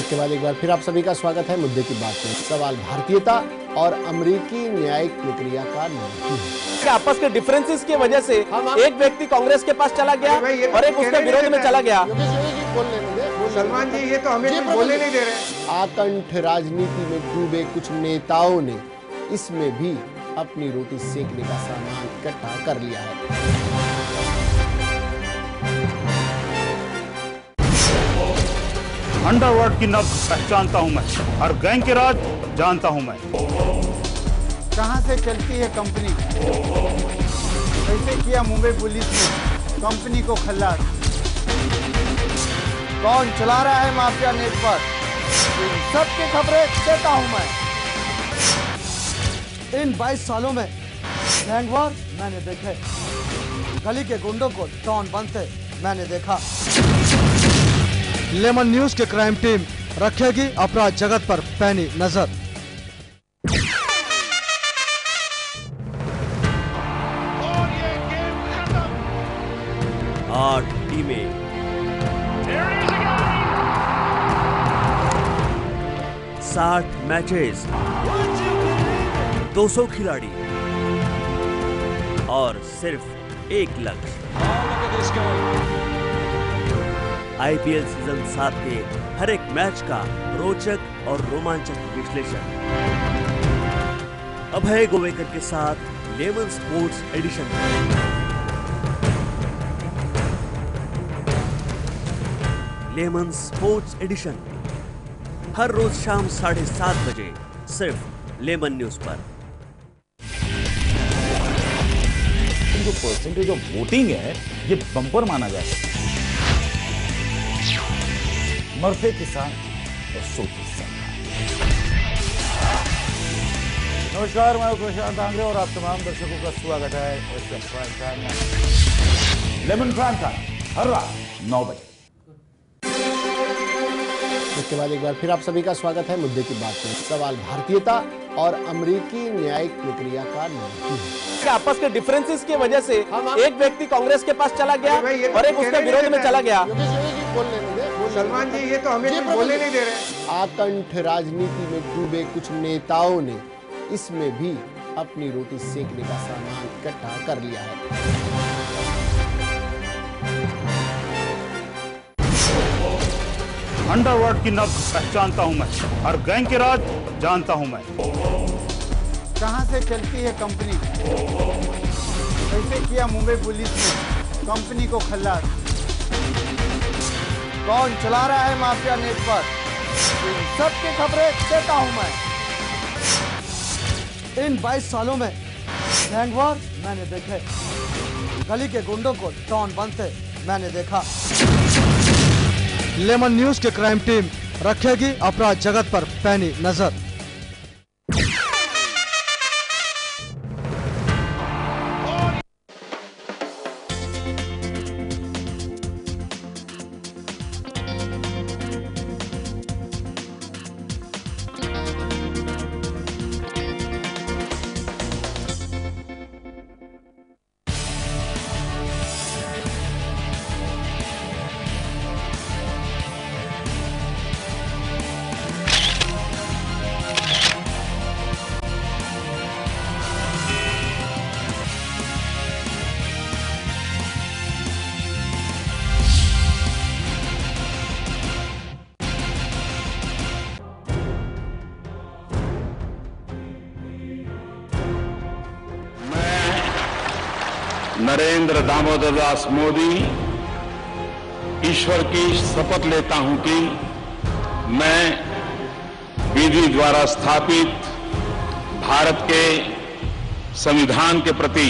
इसके बाद एक बार फिर आप सभी का स्वागत है। मुद्दे की बात में सवाल भारतीयता और अमेरिकी न्यायिक प्रक्रिया का नहीं है। आपस के डिफरेंसेस की वजह से एक व्यक्ति कांग्रेस के पास चला गया और एक उसके विरोध में चला गया। सलमान जी, ये तो हमें बोलने नहीं दे रहे। आकंठ राजनीति में डूबे कुछ नेताओं ने इसमें भी अपनी रोटी सेकने का सामान इकट्ठा कर लिया है। अंडरवर्ल्ड की नब्ज पहचानता हूं मैं, हर गैंग के राज जानता हूं मैं। कहां से चलती है कंपनी, कैसे किया मुंबई पुलिस ने कंपनी को खल्लास, कौन चला रहा है माफिया नेटवर्क, इन सबकी खबरें देता हूं मैं। इन 22 सालों में गैंगवार मैंने देखे, गली के गुंडों को डॉन बनते मैंने देखा। लेमन न्यूज के क्राइम टीम रखेगी अपराध जगत पर पैनी नजर। आठ टीमें, 60 मैचेस, 200 खिलाड़ी और सिर्फ एक लक्ष्य, आईपीएल सीजन 7 के हर एक मैच का रोचक और रोमांचक विश्लेषण। अभय गोवेकर के साथ lemon sports edition. Lemon sports edition हर रोज शाम 7:30 बजे सिर्फ लेमन न्यूज पर। जो परसेंटेज ऑफ वोटिंग है ये बम्पर माना जा सकता है। मरते किसान और सोती सरकार। नमस्कार, मैं प्रशांत आंग्रे और आप तमाम दर्शकों का स्वागत है लेमन प्राइम टाइम हर रात 9 बजे। इसके बाद एक बार फिर आप सभी का स्वागत है। मुद्दे की बात में सवाल भारतीयता और अमेरिकी न्यायिक प्रक्रिया का नहीं है। आपस के डिफरेंसेस की वजह से एक व्यक्ति कांग्रेस के पास चला गया और एक उसके विरोध में चला गया। सलमान जी, ये तो हमें बोलने नहीं दे रहे। आकंठ राजनीति में डूबे कुछ नेताओं ने इसमें भी अपनी रोटी सेकने का सामान इकट्ठा कर लिया है। अंडरवर्ल्ड की नब्ज पहचानता हूं मैं, हर गैंग के राज जानता हूं मैं। कहां से चलती है कंपनी, कैसे किया मुंबई पुलिस ने कंपनी को खल्लास, कौन चला रहा है माफिया नेटवर्क, इन सबकी खबरें देता हूं मैं। इन 22 सालों में गैंगवार मैंने देखे, गली के गुंडों को डॉन बनते मैंने देखा। लेमन न्यूज के क्राइम टीम रखेगी अपराध जगत पर पैनी नजर। नरेंद्र दामोदर दास मोदी ईश्वर की शपथ लेता हूं कि मैं विधि द्वारा स्थापित भारत के संविधान के प्रति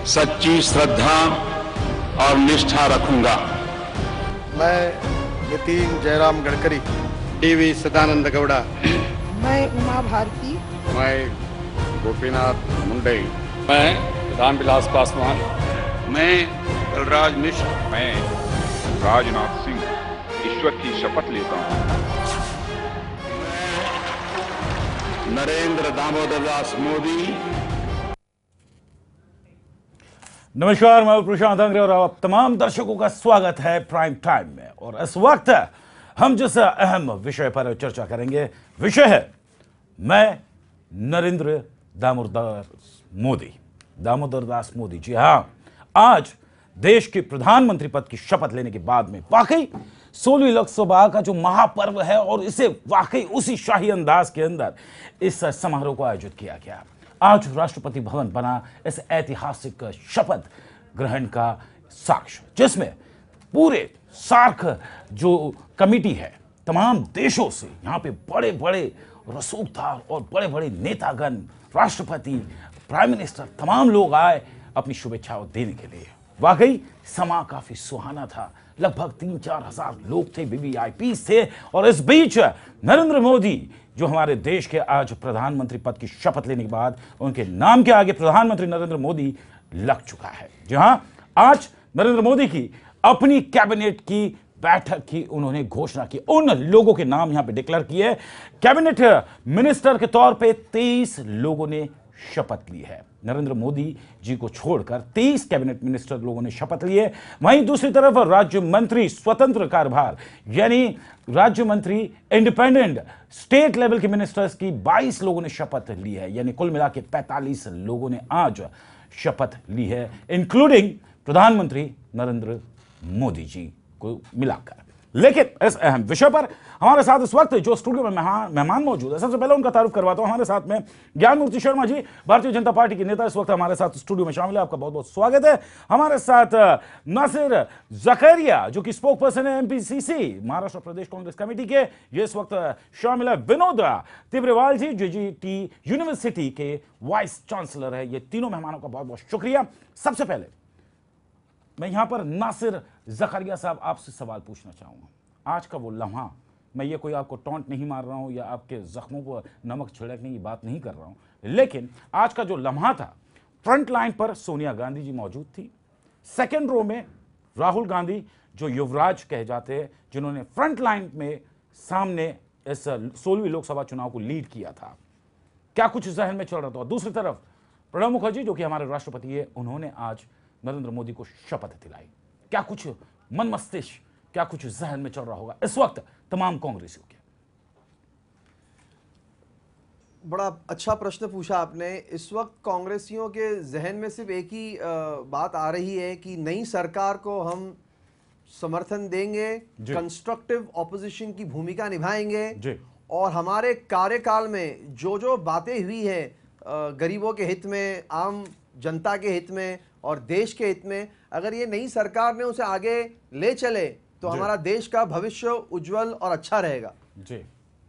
सच्ची श्रद्धा और निष्ठा रखूंगा। मैं नितिन जयराम गडकरी, टीवी सदानंद गौड़ा, मैं उमा भारती, मैं गोपीनाथ मुंडे, मैं रामविलास पासवान, मैं बलराज मिश्र, मैं राजनाथ सिंह ईश्वर की शपथ लेता हूं। नरेंद्र दामोदर दास मोदी। नमस्कार, मैं प्रशांत आंग्रे और आप तमाम दर्शकों का स्वागत है प्राइम टाइम में। और इस वक्त हम जिस अहम विषय पर चर्चा करेंगे, विषय है मैं नरेंद्र दामोदर दास मोदी। जी हाँ, आज देश के प्रधानमंत्री पद की शपथ लेने के बाद में वाकई 16वीं लोकसभा का जो महापर्व है और इसे वाकई उसी शाही अंदाज के अंदर इस समारोह को आयोजित किया गया। आज राष्ट्रपति भवन बना इस ऐतिहासिक शपथ ग्रहण का साक्ष्य, जिसमें पूरे सार्क जो कमेटी है तमाम देशों से, यहाँ पे बड़े बड़े रसूखदार और बड़े बड़े नेतागण, राष्ट्रपति, प्राइम मिनिस्टर, तमाम लोग आए अपनी शुभेच्छाओं देने के लिए। वाकई समा काफी सुहाना था। लगभग 3-4 हजार लोग थे, वीवीआईपी थे। और इस बीच नरेंद्र मोदी जो हमारे देश के आज प्रधानमंत्री पद की शपथ लेने के बाद उनके नाम के आगे प्रधानमंत्री नरेंद्र मोदी लग चुका है। जी हां, आज नरेंद्र मोदी की अपनी कैबिनेट की बैठक की उन्होंने घोषणा की। उन लोगों के नाम यहां पे डिक्लेयर किए। कैबिनेट मिनिस्टर के तौर पे 23 लोगों ने शपथ ली है। नरेंद्र मोदी जी को छोड़कर 23 कैबिनेट मिनिस्टर लोगों ने शपथ ली है। वहीं दूसरी तरफ राज्य मंत्री स्वतंत्र कार्यभार यानी राज्य मंत्री इंडिपेंडेंट स्टेट लेवल के मिनिस्टर्स की 22 लोगों ने शपथ ली है। यानी कुल मिला के 45 लोगों ने आज शपथ ली है, इंक्लूडिंग प्रधानमंत्री नरेंद्र मोदी जी को मिलाकर। लेकिन इस अहम विषय पर हमारे साथ इस वक्त जो स्टूडियो में मेहमान मौजूद है, सबसे पहले उनका तारुफ करवाता हूं। हमारे साथ में ज्ञानमूर्ति शर्मा जी, भारतीय जनता पार्टी के नेता, इस वक्त हमारे साथ स्टूडियो में शामिल है। आपका बहुत बहुत स्वागत है। हमारे साथ नासिर जकरिया जो कि स्पोक पर्सन है एमपीसीसी महाराष्ट्र प्रदेश कांग्रेस कमेटी के, ये इस वक्त शामिल है। विनोद तिब्रेवाल जी जीजीटी यूनिवर्सिटी के वाइस चांसलर है। ये तीनों मेहमानों का बहुत बहुत शुक्रिया। सबसे पहले मैं यहां पर नासिर जकरिया साहब आपसे सवाल पूछना चाहूंगा। आज का वो लम्हा, मैं ये कोई आपको टॉन्ट नहीं मार रहा हूं या आपके जख्मों पर नमक छिड़कने की बात नहीं कर रहा हूं, लेकिन आज का जो लम्हा था, फ्रंट लाइन पर सोनिया गांधी जी मौजूद थी, सेकेंड रो में राहुल गांधी जो युवराज कहे जाते हैं, जिन्होंने फ्रंट लाइन में सामने इस 16वीं लोकसभा चुनाव को लीड किया था। क्या कुछ जहन में चल रहा था? दूसरी तरफ प्रणब मुखर्जी जो कि हमारे राष्ट्रपति है, उन्होंने आज नरेंद्र मोदी को शपथ दिलाई। क्या कुछ मन मस्तिष्क, क्या कुछ जहन में चल रहा होगा इस वक्त तमाम कांग्रेसियों के? बड़ा अच्छा प्रश्न पूछा आपने। इस वक्त कांग्रेसियों के जहन में सिर्फ एक ही बात आ रही है कि नई सरकार को हम समर्थन देंगे, कंस्ट्रक्टिव ऑपोजिशन की भूमिका निभाएंगे और हमारे कार्यकाल में जो जो बातें हुई है गरीबों के हित में, आम जनता के हित में और देश के हित में, अगर ये नई सरकार ने उसे आगे ले चले तो हमारा देश का भविष्य उज्जवल और अच्छा रहेगा। जी,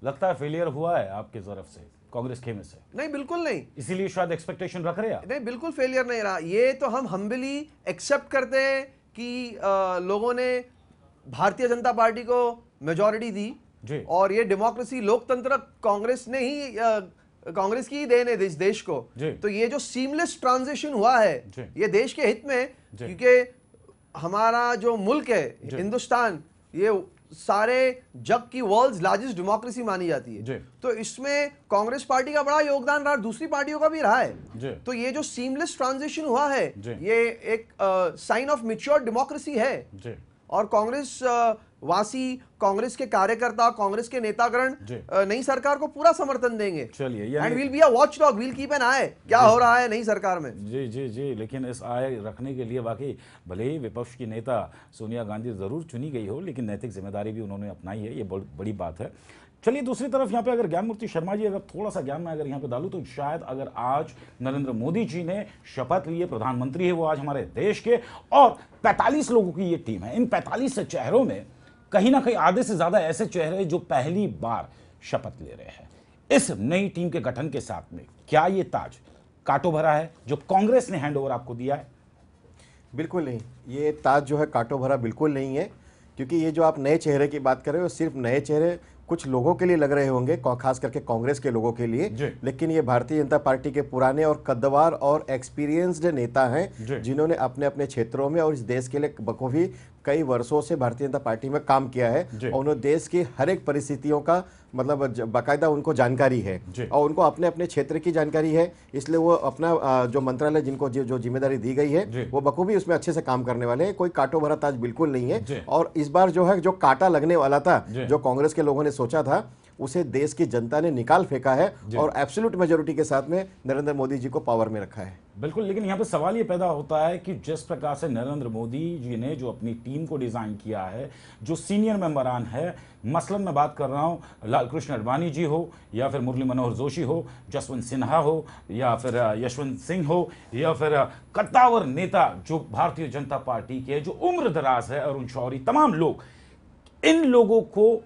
लगता है फेलियर हुआ है आपकी तरफ से, कांग्रेस खेमे से? नहीं, बिल्कुल नहीं। इसीलिए शायद एक्सपेक्टेशन रख रहे हैं? नहीं, बिल्कुल फेलियर नहीं रहा। ये तो हम हम्बली एक्सेप्ट करते हैं कि लोगों ने भारतीय जनता पार्टी को मेजॉरिटी दी और ये डेमोक्रेसी, लोकतंत्र कांग्रेस ने ही कांग्रेस की ही देन है इस देश को। तो ये जो सीमलेस ट्रांजिशन हुआ है ये देश के हित में, क्योंकि हमारा जो मुल्क है हिंदुस्तान, ये सारे जग की वर्ल्ड्स लार्जेस्ट डेमोक्रेसी मानी जाती है। तो इसमें कांग्रेस पार्टी का बड़ा योगदान रहा, दूसरी पार्टियों का भी रहा है। तो ये जो सीमलेस ट्रांजिशन हुआ है ये एक साइन ऑफ मैच्योर डेमोक्रेसी है और कांग्रेस वासी, कांग्रेस के कार्यकर्ता, कांग्रेस के नेतागण नई सरकार को पूरा समर्थन देंगे। चलिए, and we'll be a watchdog, we'll keep an eye क्या हो रहा है नई सरकार में। जी जी जी, लेकिन इस आय रखने के लिए वाकई भले ही विपक्ष की नेता सोनिया गांधी जरूर चुनी गई हो, लेकिन नैतिक जिम्मेदारी भी उन्होंने अपनाई है, ये बड़ी बात है। चलिए, दूसरी तरफ यहाँ पे अगर ज्ञानमूर्ति शर्मा जी, अगर थोड़ा सा ज्ञान मैं अगर यहाँ पे डालूं तो शायद अगर आज नरेंद्र मोदी जी ने शपथ ली है, प्रधानमंत्री है वो आज हमारे देश के, और 45 लोगों की ये टीम है, इन 45 चेहरों में कहीं ना कहीं आधे से ज्यादा ऐसे चेहरे जो पहली बार शपथ ले रहे हैं। इस नई टीम के गठन के साथ में क्या ये ताज कांटो भरा है जो कांग्रेस ने हैंडओवर आपको दिया है? बिल्कुल नहीं, ये ताज जो है कांटो भरा बिल्कुल नहीं है, क्योंकि ये जो आप नए चेहरे की बात कर रहे हो, सिर्फ नए चेहरे कुछ लोगों के लिए लग रहे होंगे, खास करके कांग्रेस के लोगों के लिए, लेकिन ये भारतीय जनता पार्टी के पुराने और कद्दावर और एक्सपीरियंस्ड नेता हैं जिन्होंने अपने अपने क्षेत्रों में और इस देश के लिए बखूबी कई वर्षों से भारतीय जनता पार्टी में काम किया है और उन्होंने देश की हर एक परिस्थितियों का मतलब बाकायदा उनको जानकारी है और उनको अपने अपने क्षेत्र की जानकारी है, इसलिए वो अपना जो मंत्रालय जिनको जो जिम्मेदारी दी गई है वो बखूबी उसमें अच्छे से काम करने वाले हैं। कोई काटो भरा ताज बिल्कुल नहीं है। और इस बार जो है जो कांटा लगने वाला था, जो कांग्रेस के लोगों ने सोचा था, उसे देश की जनता ने निकाल फेंका है और एब्सोल्यूट मेजोरिटी के साथ में नरेंद्र मोदी जी को पावर में रखा है। बिल्कुल, लेकिन यहाँ पे सवाल ये पैदा होता है कि जिस प्रकार से नरेंद्र मोदी जी ने जो अपनी टीम को डिजाइन किया है, जो सीनियर मेंबरान है, मसलन मैं बात कर रहा हूँ लालकृष्ण आडवाणी जी हो या फिर मुरली मनोहर जोशी हो, जसवंत सिन्हा हो या फिर यशवंत सिंह हो या फिर कद्दावर नेता जो भारतीय जनता पार्टी के जो उम्र दराज है अरुण शौरी, तमाम लोग, इन लोगों को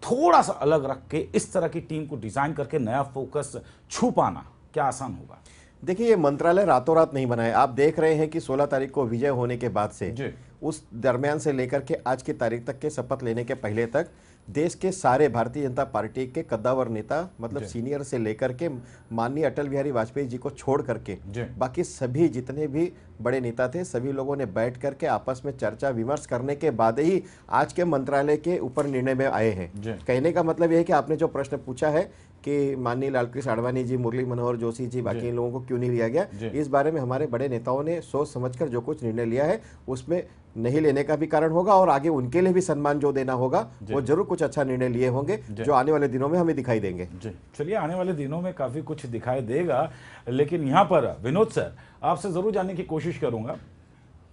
थोड़ा सा अलग रख के इस तरह की टीम को डिजाइन करके नया फोकस छू पाना क्या आसान होगा? देखिए, ये मंत्रालय रातों रात नहीं बना है। आप देख रहे हैं कि 16 तारीख को विजय होने के बाद से उस दरमियान से लेकर के आज की तारीख तक के शपथ लेने के पहले तक देश के सारे भारतीय जनता पार्टी के कद्दावर नेता, मतलब सीनियर से लेकर के माननीय अटल बिहारी वाजपेयी जी को छोड़ करके बाकी सभी जितने भी बड़े नेता थे, सभी लोगों ने बैठ करके आपस में चर्चा विमर्श करने के बाद ही आज के मंत्रालय के ऊपर निर्णय में आए हैं। कहने का मतलब यह है कि आपने जो प्रश्न पूछा है कि माननीय लालकृष्ण आडवाणी जी, मुरली मनोहर जोशी जी, बाकी इन लोगों को क्यों नहीं लिया गया, इस बारे में हमारे बड़े नेताओं ने सोच समझकर जो कुछ निर्णय लिया है उसमें नहीं लेने का भी कारण होगा और आगे उनके लिए भी सम्मान जो देना होगा वो जरूर कुछ अच्छा निर्णय लिए होंगे जो आने वाले दिनों में हमें दिखाई देंगे। चलिए, आने वाले दिनों में काफी कुछ दिखाई देगा, लेकिन यहाँ पर विनोद सर आपसे जरूर जानने की कोशिश करूंगा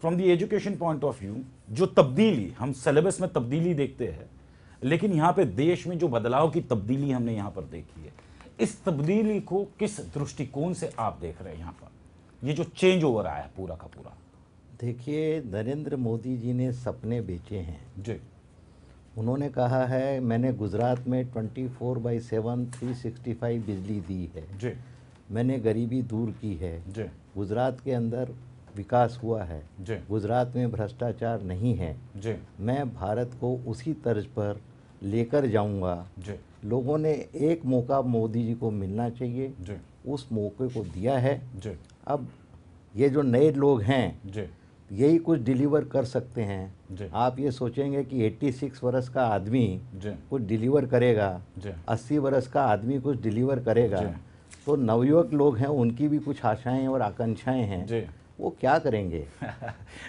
from the education point of view, जो तब्दीली हम सिलेबस में तब्दीली देखते हैं, लेकिन यहाँ पे देश में जो बदलाव की तब्दीली हमने यहाँ पर देखी है, इस तब्दीली को किस दृष्टिकोण से आप देख रहे हैं? यहाँ पर ये जो चेंज ओवर आया है पूरा का पूरा। देखिए, नरेंद्र मोदी जी ने सपने बेचे हैं जी। उन्होंने कहा है मैंने गुजरात में 24/7 365 बिजली दी है जी। मैंने गरीबी दूर की है जी। गुजरात के अंदर विकास हुआ है जी। गुजरात में भ्रष्टाचार नहीं है जी। मैं भारत को उसी तर्ज पर लेकर जाऊंगा जी। लोगों ने एक मौका मोदी जी को मिलना चाहिए जी। उस मौके को दिया है जी। अब ये जो नए लोग हैं जी। यही कुछ डिलीवर कर सकते हैं जी। आप ये सोचेंगे कि 86 वर्ष का आदमी जी। कुछ डिलीवर करेगा जी। 80 वर्ष का आदमी कुछ डिलीवर करेगा तो नवयुवक लोग हैं उनकी भी कुछ आशाएं और आकांक्षाएं हैं जी। वो क्या करेंगे?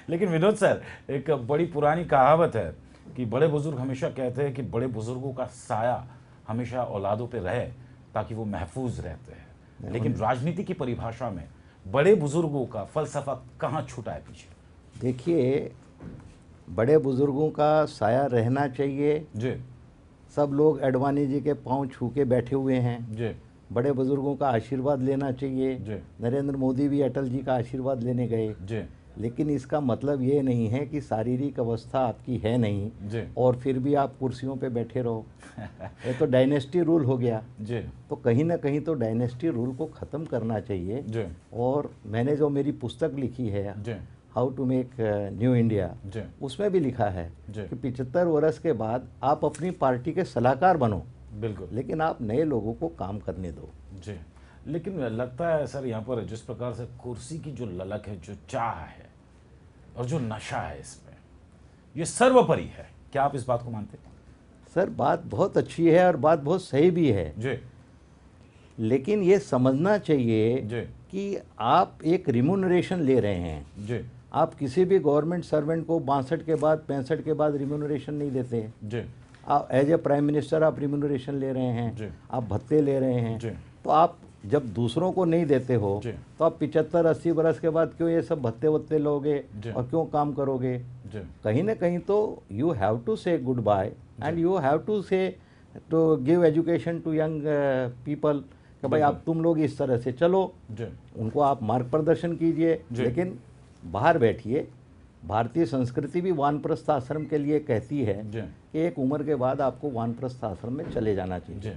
लेकिन विनोद सर, एक बड़ी पुरानी कहावत है कि बड़े बुजुर्ग हमेशा कहते हैं कि बड़े बुजुर्गों का साया हमेशा औलादों पे रहे ताकि वो महफूज रहते हैं, लेकिन राजनीति की परिभाषा में बड़े बुजुर्गों का फलसफा कहाँ छूटा है पीछे? देखिए, बड़े बुजुर्गों का साया रहना चाहिए जी। सब लोग आडवाणी जी के पांव छू के बैठे हुए हैं जी। बड़े बुजुर्गों का आशीर्वाद लेना चाहिए जी। नरेंद्र मोदी भी अटल जी का आशीर्वाद लेने गए जी। लेकिन इसका मतलब ये नहीं है कि शारीरिक अवस्था आपकी है नहीं जी। और फिर भी आप कुर्सियों पे बैठे रहो ये तो डायनेस्टी रूल हो गया जी। तो कहीं ना कहीं तो डायनेस्टी रूल को ख़त्म करना चाहिए जी। और मैंने जो मेरी पुस्तक लिखी है जी। How to make new India, उसमें भी लिखा है कि 75 वर्ष के बाद आप अपनी पार्टी के सलाहकार बनो, बिल्कुल, लेकिन आप नए लोगों को काम करने दो। जी। लेकिन लगता है सर यहाँ पर जिस प्रकार से कुर्सी की जो ललक है, जो चाह है और जो नशा है, इसमें ये सर्वोपरि है, क्या आप इस बात को मानते हैं? सर, बात बहुत अच्छी है और बात बहुत सही भी है जी। लेकिन ये समझना चाहिए जी कि आप एक रिम्यूनरेशन ले रहे हैं जी। आप किसी भी गवर्नमेंट सर्वेंट को 62 के बाद 65 के बाद रिम्यूनरेशन नहीं देते जी। आप एज ए प्राइम मिनिस्टर आप रिम्यूनरेशन ले रहे हैं जी। आप भत्ते ले रहे हैं जी। तो आप जब दूसरों को नहीं देते हो तो आप 75-80 बरस के बाद क्यों ये सब भत्ते वत्ते लोगे और क्यों काम करोगे? कहीं ना कहीं तो you have to say goodbye and you have to say to give education to young people कि भाई आप तुम लोग इस तरह से चलो, उनको आप मार्ग प्रदर्शन कीजिए, लेकिन बाहर बैठिए। भारतीय संस्कृति भी वानप्रस्थ आश्रम के लिए कहती है कि एक उम्र के बाद आपको वानप्रस्थ आश्रम में चले जाना चाहिए।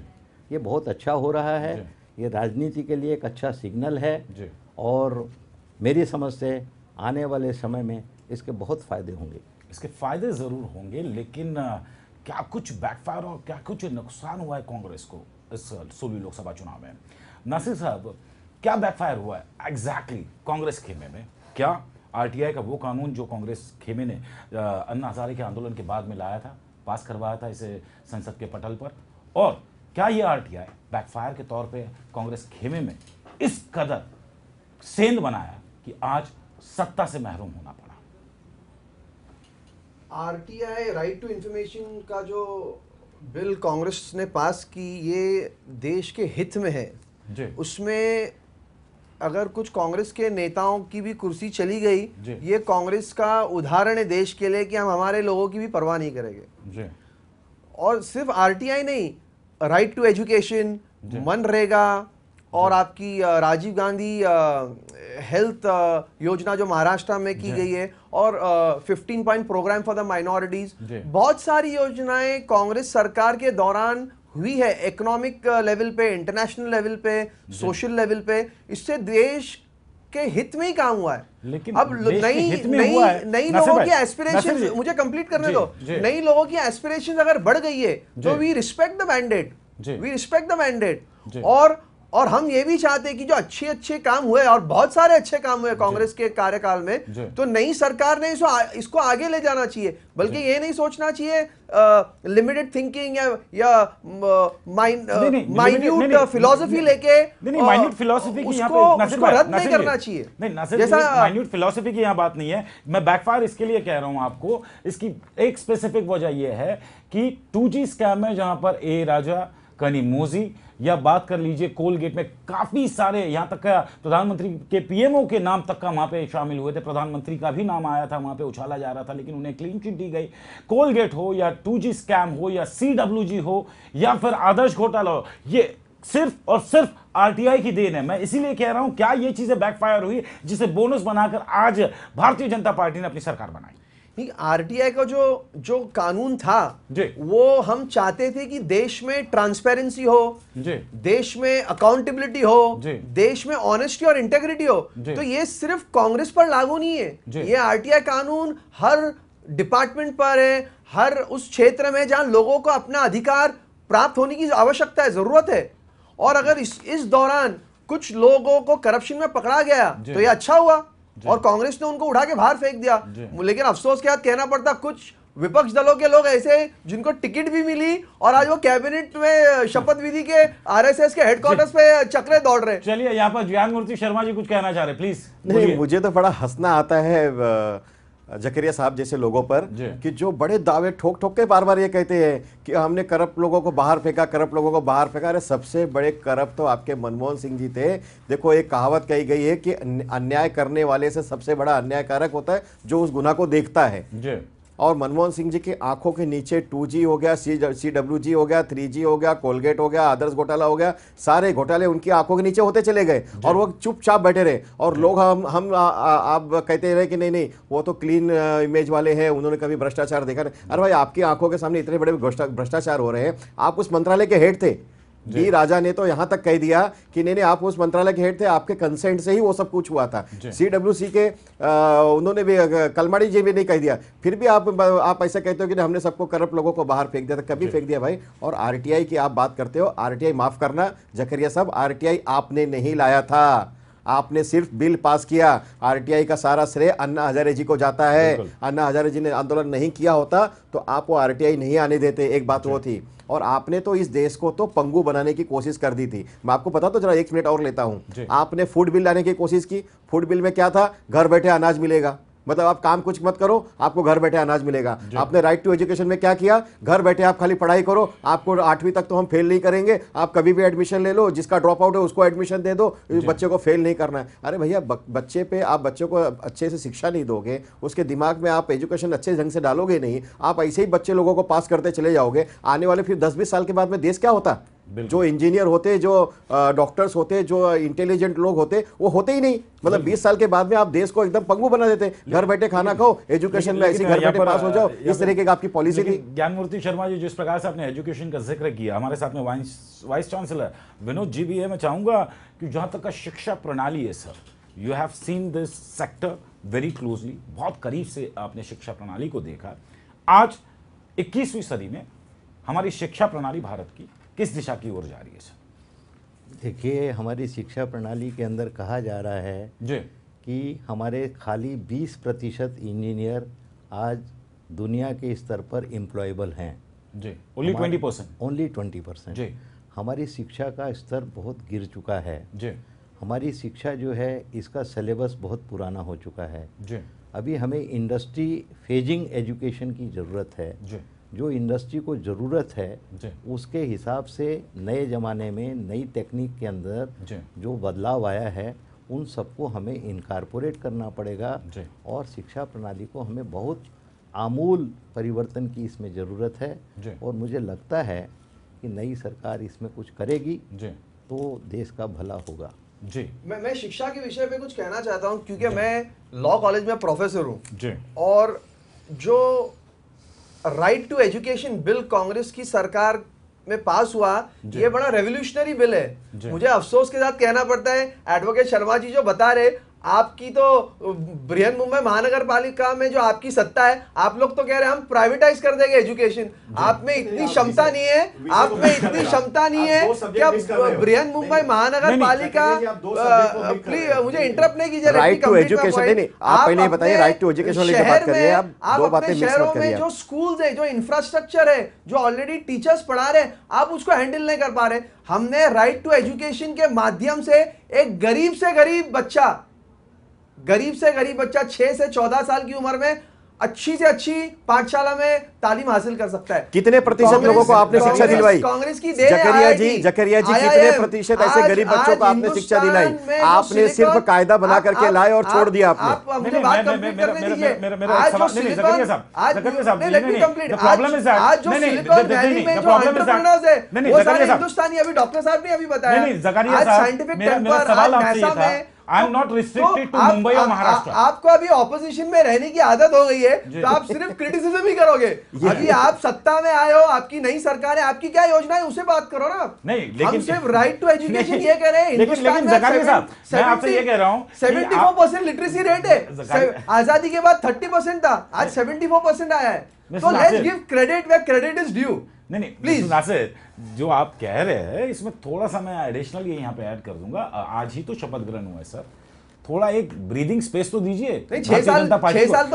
ये बहुत अच्छा हो रहा है, ये राजनीति के लिए एक अच्छा सिग्नल है और मेरी समझ से आने वाले समय में इसके बहुत फ़ायदे होंगे। इसके फ़ायदे ज़रूर होंगे, लेकिन क्या कुछ बैकफायर और क्या कुछ नुकसान हुआ है कांग्रेस को इस 16वीं लोकसभा चुनाव में? नासिर साहब, क्या बैकफायर हुआ है एग्जैक्टली कांग्रेस खेमे में? क्या आरटीआई का वो कानून जो कांग्रेस खेमे ने अन्ना हजारे के आंदोलन के बाद में लाया था, पास करवाया था इसे संसद के पटल पर, और क्या ये आरटीआई बैकफायर के तौर पे कांग्रेस खेमे में इस कदर सेंध बनाया कि आज सत्ता से महरूम होना पड़ा? आरटीआई, राइट टू इंफॉर्मेशन का जो बिल कांग्रेस ने पास की, ये देश के हित में है जी। उसमें अगर कुछ कांग्रेस के नेताओं की भी कुर्सी चली गई, ये कांग्रेस का उदाहरण है देश के लिए कि हम हमारे लोगों की भी परवाह नहीं करेंगे जी। और सिर्फ आरटीआई नहीं, राइट टू एजुकेशन, मनरेगा और आपकी राजीव गांधी हेल्थ योजना जो महाराष्ट्र में की गई है, और 15 point programme for the minorities, बहुत सारी योजनाएं कांग्रेस सरकार के दौरान हुई है, इकोनॉमिक लेवल पे, इंटरनेशनल लेवल पे, सोशल लेवल पे। इससे देश के हित में ही काम हुआ है। लेकिन अब नई लोगों की एस्पिरेशन, मुझे कंप्लीट करने दो, नई लोगों की एस्पिरेशन अगर बढ़ गई है तो we respect the mandate, we respect the mandate. और हम ये भी चाहते हैं कि जो अच्छे काम हुए, और बहुत सारे अच्छे काम हुए कांग्रेस के कार्यकाल में, तो नई सरकार ने इसको आगे ले जाना चाहिए, बल्कि ये नहीं सोचना चाहिए लिमिटेड थिंकिंग या माइन्यूट फिलॉसफी लेके माइन्यूट फिलॉसफी की उसको रद्द नहीं करना चाहिए। जैसा माइन्यूट फिलॉसफी की यहाँ बात नहीं है, मैं बैकफायर इसके लिए कह रहा हूँ आपको, इसकी एक स्पेसिफिक वजह यह है कि 2G स्कैम में जहां पर ए राजा, कनिमोझी, या बात कर लीजिए कोलगेट में काफी सारे, यहां तक का प्रधानमंत्री के पीएमओ के नाम तक का वहां पे शामिल हुए थे, प्रधानमंत्री का भी नाम आया था, वहां पे उछाला जा रहा था, लेकिन उन्हें क्लीन चिट दी गई। कोलगेट हो या 2G स्कैम हो या CWG हो या फिर आदर्श घोटाला हो, ये सिर्फ और सिर्फ आरटीआई की देन है। मैं इसीलिए कह रहा हूं, क्या ये चीजें बैकफायर हुई जिसे बोनस बनाकर आज भारतीय जनता पार्टी ने अपनी सरकार बनाई? आरटीआई का जो कानून था वो हम चाहते थे कि देश में ट्रांसपेरेंसी हो, देश में अकाउंटेबिलिटी हो, देश में ऑनेस्टी और इंटेग्रिटी हो। तो ये सिर्फ कांग्रेस पर लागू नहीं है, ये आरटीआई कानून हर डिपार्टमेंट पर है, हर उस क्षेत्र में जहां लोगों को अपना अधिकार प्राप्त होने की आवश्यकता है, जरूरत है। और अगर इस दौरान कुछ लोगों को करप्शन में पकड़ा गया तो ये अच्छा हुआ, और कांग्रेस ने उनको उठा के बाहर फेंक दिया। लेकिन अफसोस के साथ कहना पड़ता, कुछ विपक्ष दलों के लोग ऐसे जिनको टिकट भी मिली और आज वो कैबिनेट में शपथ विधि के आरएसएस के हेडक्वार्टर्स पे चक्रे दौड़ रहे। चलिए, यहाँ पर ज्ञानमूर्ति शर्मा जी कुछ कहना चाह रहे, प्लीज। नहीं, मुझे तो बड़ा हंसना आता है जकरिया साहब जैसे लोगों पर कि जो बड़े दावे ठोक ठोक के बार बार ये कहते हैं कि हमने करप्ट लोगों को बाहर फेंका, करप्ट लोगों को बाहर फेंका। अरे सबसे बड़े करप्ट तो आपके मनमोहन सिंह जी थे। देखो, एक कहावत कही गई है कि अन्याय करने वाले से सबसे बड़ा अन्यायकारक होता है जो उस गुनाह को देखता है। और मनमोहन सिंह जी की आंखों के नीचे 2G हो गया, CWG हो गया, 3G हो गया, कोलगेट हो गया, आदर्श घोटाला हो गया, सारे घोटाले उनकी आंखों के नीचे होते चले गए और वो चुपचाप बैठे रहे। और लोग आप कहते रहे कि नहीं वो तो क्लीन इमेज वाले हैं, उन्होंने कभी भ्रष्टाचार देखा नहीं। अरे भाई, आपकी आंखों के सामने इतने बड़े भ्रष्टाचार हो रहे हैं। आप उस मंत्रालय के हेड थे, डी राजा ने तो यहां तक कह दिया कि नहीं आप उस मंत्रालय के हेड थे, आपके कंसेंट से ही वो सब कुछ हुआ था। CWC के उन्होंने भी, कलमाड़ी जी भी नहीं कह दिया, फिर भी आप ऐसा कहते हो कि हमने सबको करप्ट लोगों को बाहर फेंक दिया था। कभी फेंक दिया भाई? और आरटीआई की आप बात करते हो, आरटीआई माफ करना जकरिया साहब, आरटीआई आपने नहीं लाया था, आपने सिर्फ बिल पास किया। आरटीआई का सारा श्रेय अन्ना हजारे जी को जाता है। अन्ना हजारे जी ने आंदोलन नहीं किया होता तो आप वो आरटीआई नहीं आने देते, एक बात वो थी। और आपने तो इस देश को तो पंगु बनाने की कोशिश कर दी थी। मैं आपको बता तो जरा 1 मिनट और लेता हूं। आपने फूड बिल लाने की कोशिश की। फूड बिल में क्या था? घर बैठे अनाज मिलेगा, मतलब आप काम कुछ मत करो, आपको घर बैठे अनाज मिलेगा। आपने राइट टू एजुकेशन में क्या किया? घर बैठे आप खाली पढ़ाई करो, आपको 8वीं तक तो हम फेल नहीं करेंगे, आप कभी भी एडमिशन ले लो, जिसका ड्रॉप आउट है उसको एडमिशन दे दो, बच्चे को फेल नहीं करना है। अरे भैया, बच्चे पे आप बच्चों को अच्छे से शिक्षा नहीं दोगे, उसके दिमाग में आप एजुकेशन अच्छे ढंग से डालोगे नहीं, आप ऐसे ही बच्चे लोगों को पास करते चले जाओगे, आने वाले फिर 10-20 साल के बाद में देश क्या होता? जो इंजीनियर होते, जो डॉक्टर्स होते, जो इंटेलिजेंट लोग होते, वो होते ही नहीं। मतलब 20 साल के बाद में आप देश को एकदम पंगु बना देते। घर बैठे खाना खाओ, एजुकेशन में ऐसी घर बैठे पास हो जाओ, इस तरीके का आपकी पॉलिसी थी। ज्ञानमूर्ति शर्मा जी, जिस प्रकार से आपने एजुकेशन का जिक्र किया, हमारे साथ में वाइस चांसलर विनोद जी भी है। मैं चाहूंगा कि जहां तक का शिक्षा प्रणाली है sir, you have seen this sector very closely, बहुत करीब से आपने शिक्षा प्रणाली को देखा। आज 21वीं सदी में हमारी शिक्षा प्रणाली भारत की किस दिशा की ओर जा रही है सर? देखिए, हमारी शिक्षा प्रणाली के अंदर कहा जा रहा है जी कि हमारे खाली 20% इंजीनियर आज दुनिया के स्तर पर एम्प्लॉयबल हैं जी, ओनली 20%, ओनली 20% जी। हमारी शिक्षा का स्तर बहुत गिर चुका है जी। हमारी शिक्षा जो है इसका सिलेबस बहुत पुराना हो चुका है जी। अभी हमें इंडस्ट्री फेजिंग एजुकेशन की ज़रूरत है जी। जो इंडस्ट्री को ज़रूरत है जी। उसके हिसाब से नए ज़माने में नई टेक्निक के अंदर जी। जो बदलाव आया है उन सबको हमें इनकारपोरेट करना पड़ेगा जी। और शिक्षा प्रणाली को हमें बहुत आमूल परिवर्तन की इसमें ज़रूरत है जी। और मुझे लगता है कि नई सरकार इसमें कुछ करेगी जी। तो देश का भला होगा। जी। मैं शिक्षा के विषय पे कुछ कहना चाहता हूँ क्योंकि मैं लॉ कॉलेज में प्रोफेसर हूँ जी। और जो right to education bill Congress की सरकार में पास हुआ ये बड़ा रेवोल्यूशनरी बिल है। मुझे अफसोस के साथ कहना पड़ता है एडवोकेट शर्मा जी जो बता रहे आपकी तो बृहन मुंबई महानगर पालिका में जो आपकी सत्ता है आप लोग तो कह रहे हैं हम प्राइवेटाइज कर देंगे एजुकेशन। आप में इतनी क्षमता नहीं है, आप में इतनी क्षमता नहीं है क्या बृहन मुंबई महानगर पालिका, प्लीज मुझे इंटरप्ट नहीं कीजिए। राइट टू एजुकेशन नहीं, आप पहले बताइए राइट टू एजुकेशन वाली बात करिए। आप दो बातें मिक्स मत शहरों में करिए। जो स्कूल्स है, जो इंफ्रास्ट्रक्चर है, जो ऑलरेडी टीचर्स पढ़ा रहे हैं आप उसको हैंडल नहीं कर पा रहे। हमने राइट टू एजुकेशन के माध्यम से एक गरीब से गरीब बच्चा 6 से 14 साल की उम्र में अच्छी से अच्छी पाठशाला में तालीम हासिल कर सकता है। कितने प्रतिशत लोगों को आपने शिक्षा दिलवाई? कांग्रेस की जकरिया जी कितने प्रतिशत ऐसे गरीब बच्चों को आपने शिक्षा दिलाई? आपने सिर्फ कायदा बना करके लाए और छोड़ दिया आपने। मुझे बात कंप्लीट करने दीजिए। आज जो सिलिकॉन वैली में जो एंटरप्रेन्योर्स है वो सारे हिंदुस्तानी, अभी डॉक्टर साहब ने अभी बताया। आज साइंटिफिक टेम्पर, आज नासा में I am not restricted to Mumbai और महाराष्ट्र। आपको अभी ऑपोजिशन में रहने की आदत हो गई है तो आप सिर्फ क्रिटिसिज्म ही करोगे। अभी आप सत्ता में आए हो, आपकी नई सरकार है, आपकी क्या योजना है उसे बात करो ना। नहीं, लेकिन हम सिर्फ राइट टू एजुकेशन ये कह रहे हैं। लेकिन जकारिया साहब मैं आपसे ये कह रहा हूं 74% लिटरेसी रेट है। आजादी के बाद 30% था, आज 74% आया है। तो let's give credit where credit is due. नहीं प्लीज नासिर, जो आप कह रहे हैं इसमें थोड़ा सा मैं एडिशनल ये यहाँ पे ऐड कर दूंगा। आज ही तो शपथ ग्रहण हुआ है सर, थोड़ा एक ब्रीदिंग स्पेस तो दीजिए। 6 साल तो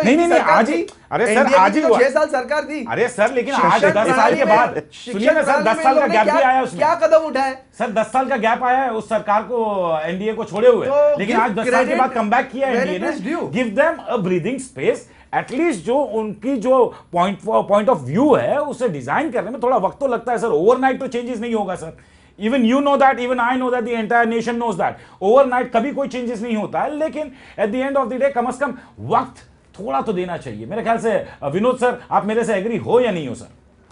नहीं आज ही, अरे सर आज ही 6 साल सरकार थी। अरे सर लेकिन आज 10 साल के बाद सुनिए ना सर, 10 साल का गैप भी आया उसमें। क्या कदम उठाए सर? 10 साल का गैप आया है उस सरकार को, एनडीए को छोड़े हुए, लेकिन आज 10 साल के बाद कम बैक किया एनडीए ने। Give them a breathing space. At least जो उनकी जो पॉइंट ऑफ व्यू है उसे डिजाइन करने में थोड़ा वक्त तो लगता है सर। ओवरनाइट तो चेंजेस नहीं होगा sir. Even you know that, even I know that, the entire nation knows that overnight कभी कोई चेंजेस नहीं होता है। लेकिन at the end of the day कम से कम वक्त थोड़ा तो देना चाहिए। मेरे ख्याल से विनोद सर आप मेरे से एग्री हो या नहीं हो सर?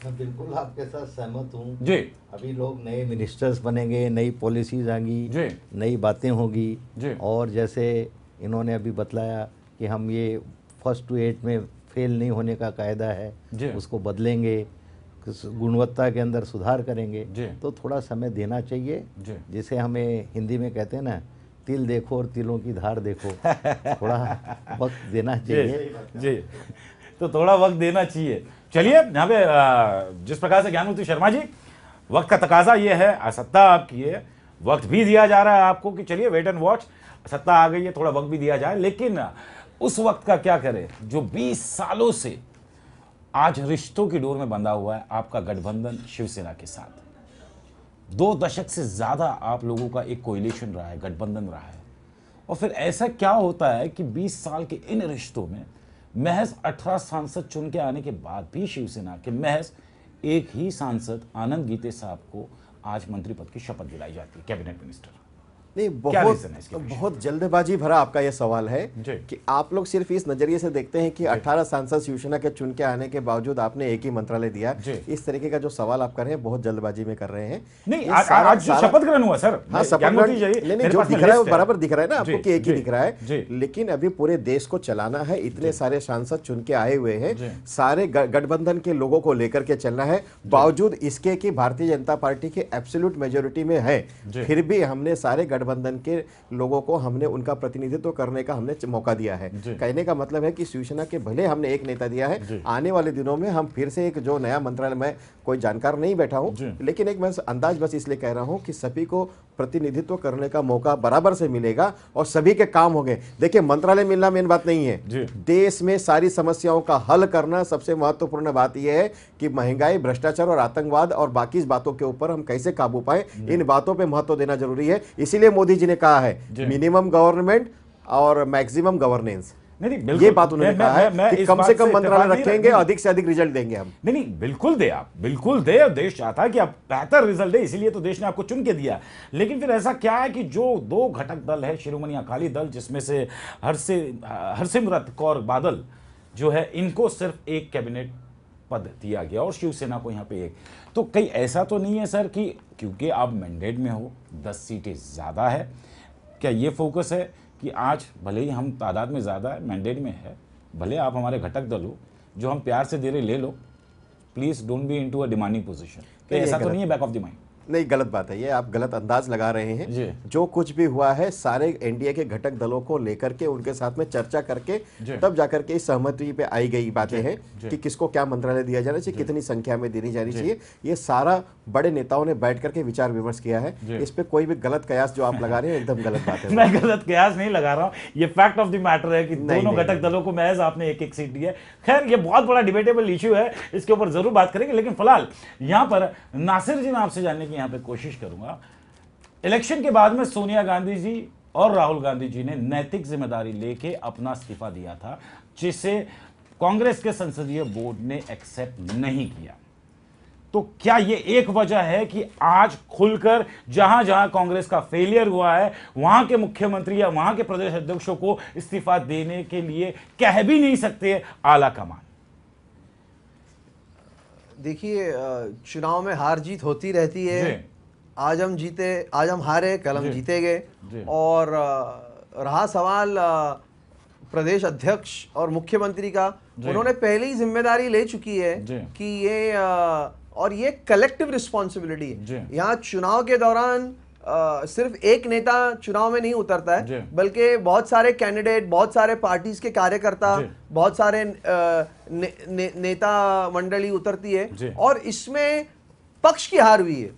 मैं बिल्कुल आपके साथ सहमत हूँ जी। अभी लोग नए मिनिस्टर्स बनेंगे, नई पॉलिसीज आएंगी, नई बातें होगी और जैसे इन्होंने अभी बतलाया कि हम ये फर्स्ट टू 8 में फेल नहीं होने का कायदा है उसको बदलेंगे, गुणवत्ता के अंदर सुधार करेंगे। तो थोड़ा समय देना चाहिए, जिसे हमें हिंदी में कहते हैं ना, तिल देखो और तिलों की धार देखो। थोड़ा वक्त देना चाहिए जी। तो थोड़ा वक्त देना चाहिए। चलिए यहाँ पे जिस प्रकार से ज्ञानमूर्ति शर्मा जी, वक्त का तकाजा ये है, सत्ता आपकी है, वक्त भी दिया जा रहा है आपको कि चलिए वेट एंड वॉच, सत्ता आ गई है, थोड़ा वक्त भी दिया जाए। लेकिन उस वक्त का क्या करें जो 20 सालों से आज रिश्तों की डोर में बंधा हुआ है आपका गठबंधन शिवसेना के साथ। 2 दशक से ज्यादा आप लोगों का एक कोएलिशन रहा है, गठबंधन रहा है। और फिर ऐसा क्या होता है कि 20 साल के इन रिश्तों में महज 18 सांसद चुन के आने के बाद भी शिवसेना के महज एक ही सांसद आनंद गीते साहब को आज मंत्री पद की शपथ दिलाई जाती है, कैबिनेट मिनिस्टर। नहीं, बहुत जल्दबाजी भरा आपका यह सवाल है कि आप लोग सिर्फ इस नजरिए से देखते हैं कि 18 सांसद शिवसेना के चुन के आने के बावजूद आपने एक ही मंत्रालय दिया। इस तरीके का जो सवाल आप कर रहे हैं बहुत जल्दबाजी में कर रहे हैं। नहीं, आज शपथ ग्रहण हुआ सर। हाँ, शपथ ग्रहण नहीं, जो दिख रहा है बराबर दिख रहा है ना आपको कि एक ही दिख रहा है। लेकिन अभी पूरे देश को चलाना है, इतने सारे सांसद चुन के आए हुए हैं, सारे गठबंधन के लोगों को लेकर के चलना है। बावजूद इसके कि भारतीय जनता पार्टी की एब्सोल्यूट मेजोरिटी में है, फिर भी हमने सारे गठबंधन के लोगों को हमने उनका प्रतिनिधित्व करने का हमने मौका दिया है। कहने का मतलब है कि शिवसेना के भले हमने एक नेता दिया है, आने वाले दिनों में हम फिर से एक जो नया मंत्रालय, मैं कोई जानकार नहीं बैठा हूं, लेकिन एक मैं अंदाज बस इसलिए कह रहा हूं कि सभी को प्रतिनिधित्व करने का मौका बराबर से मिलेगा और सभी के काम होंगे। देखिए, मंत्रालय मिलना मेन बात नहीं है, देश में सारी समस्याओं का हल करना सबसे महत्वपूर्ण बात यह है कि महंगाई, भ्रष्टाचार और आतंकवाद और बाकी इस बातों के ऊपर हम कैसे काबू पाए, इन बातों पे महत्व देना जरूरी है। इसीलिए मोदी जी ने कहा है मिनिमम गवर्नमेंट और मैक्सिमम गवर्नेंस। नहीं, ये बात उन्होंने कहा है कि कम से कम मंत्रालय रखेंगे, अधिक से अधिक रिजल्ट देंगे हम। नहीं, बिल्कुल दे, आप बिल्कुल दे। और देश चाहता है कि आप बेहतर रिजल्ट दे, इसीलिए तो देश ने आपको चुन के दिया। लेकिन फिर ऐसा क्या है कि जो दो घटक दल है, शिरोमणि अकाली दल जिसमें से हरसिमरत कौर बादल जो है, इनको सिर्फ एक कैबिनेट पद दिया गया और शिवसेना को यहाँ पे एक। तो कहीं ऐसा तो नहीं है सर कि क्योंकि आप मैंडेट में हो, 10 सीटें ज़्यादा है, क्या ये फोकस है कि आज भले ही हम तादाद में ज़्यादा है, मैंडेट में है, भले आप हमारे घटक दल हो, जो हम प्यार से दे रहे ले लो, please don't be into a demanding position. ऐसा तो नहीं है बैक ऑफ द माइंड? नहीं, गलत बात है ये, आप गलत अंदाज लगा रहे हैं। जो कुछ भी हुआ है सारे एनडीए के घटक दलों को लेकर के उनके साथ में चर्चा करके तब जाकर के इस सहमति पे आई गई बातें हैं कि किसको क्या मंत्रालय दिया जाना चाहिए, कितनी संख्या में देनी जानी चाहिए। ये सारा बड़े नेताओं ने बैठ करके विचार विमर्श किया है। इस पे कोई भी गलत कयास जो आप लगा रहे हैं एकदम गलत बात है। मैं गलत कयास नहीं लगा रहा हूँ, ये फैक्ट ऑफ द मैटर है कि दोनों घटक दलों को महज आपने एक सीट दी है। खैर, ये बहुत बड़ा डिबेटेबल इश्यू है, इसके ऊपर जरूर बात करेंगे। लेकिन फिलहाल यहाँ पर नासिर जी, मैं आपसे जानने की यहाँ पे कोशिश करूंगा, इलेक्शन के बाद में सोनिया गांधी जी और राहुल गांधी जी ने नैतिक जिम्मेदारी लेके अपना इस्तीफा दिया था, जिसे कांग्रेस के संसदीय बोर्ड ने एक्सेप्ट नहीं किया। तो क्या ये एक वजह है कि आज खुलकर जहां जहां कांग्रेस का फेलियर हुआ है, वहां के मुख्यमंत्री या वहां के प्रदेश अध्यक्षों को इस्तीफा देने के लिए कह भी नहीं सकते आला कमान? देखिए, चुनाव में हार जीत होती रहती है। आज हम जीते, आज हम हारे, कल हम जीतेंगे। और रहा सवाल प्रदेश अध्यक्ष और मुख्यमंत्री का, उन्होंने पहले ही जिम्मेदारी ले चुकी है कि ये और ये कलेक्टिव रिस्पॉन्सिबिलिटी है। यहाँ चुनाव के दौरान सिर्फ एक नेता चुनाव में नहीं उतरता है, बल्कि बहुत सारे कैंडिडेट, बहुत सारे पार्टीज के कार्यकर्ता, बहुत सारे नेता मंडली उतरती है। और इसमें पक्ष की हार हुई है,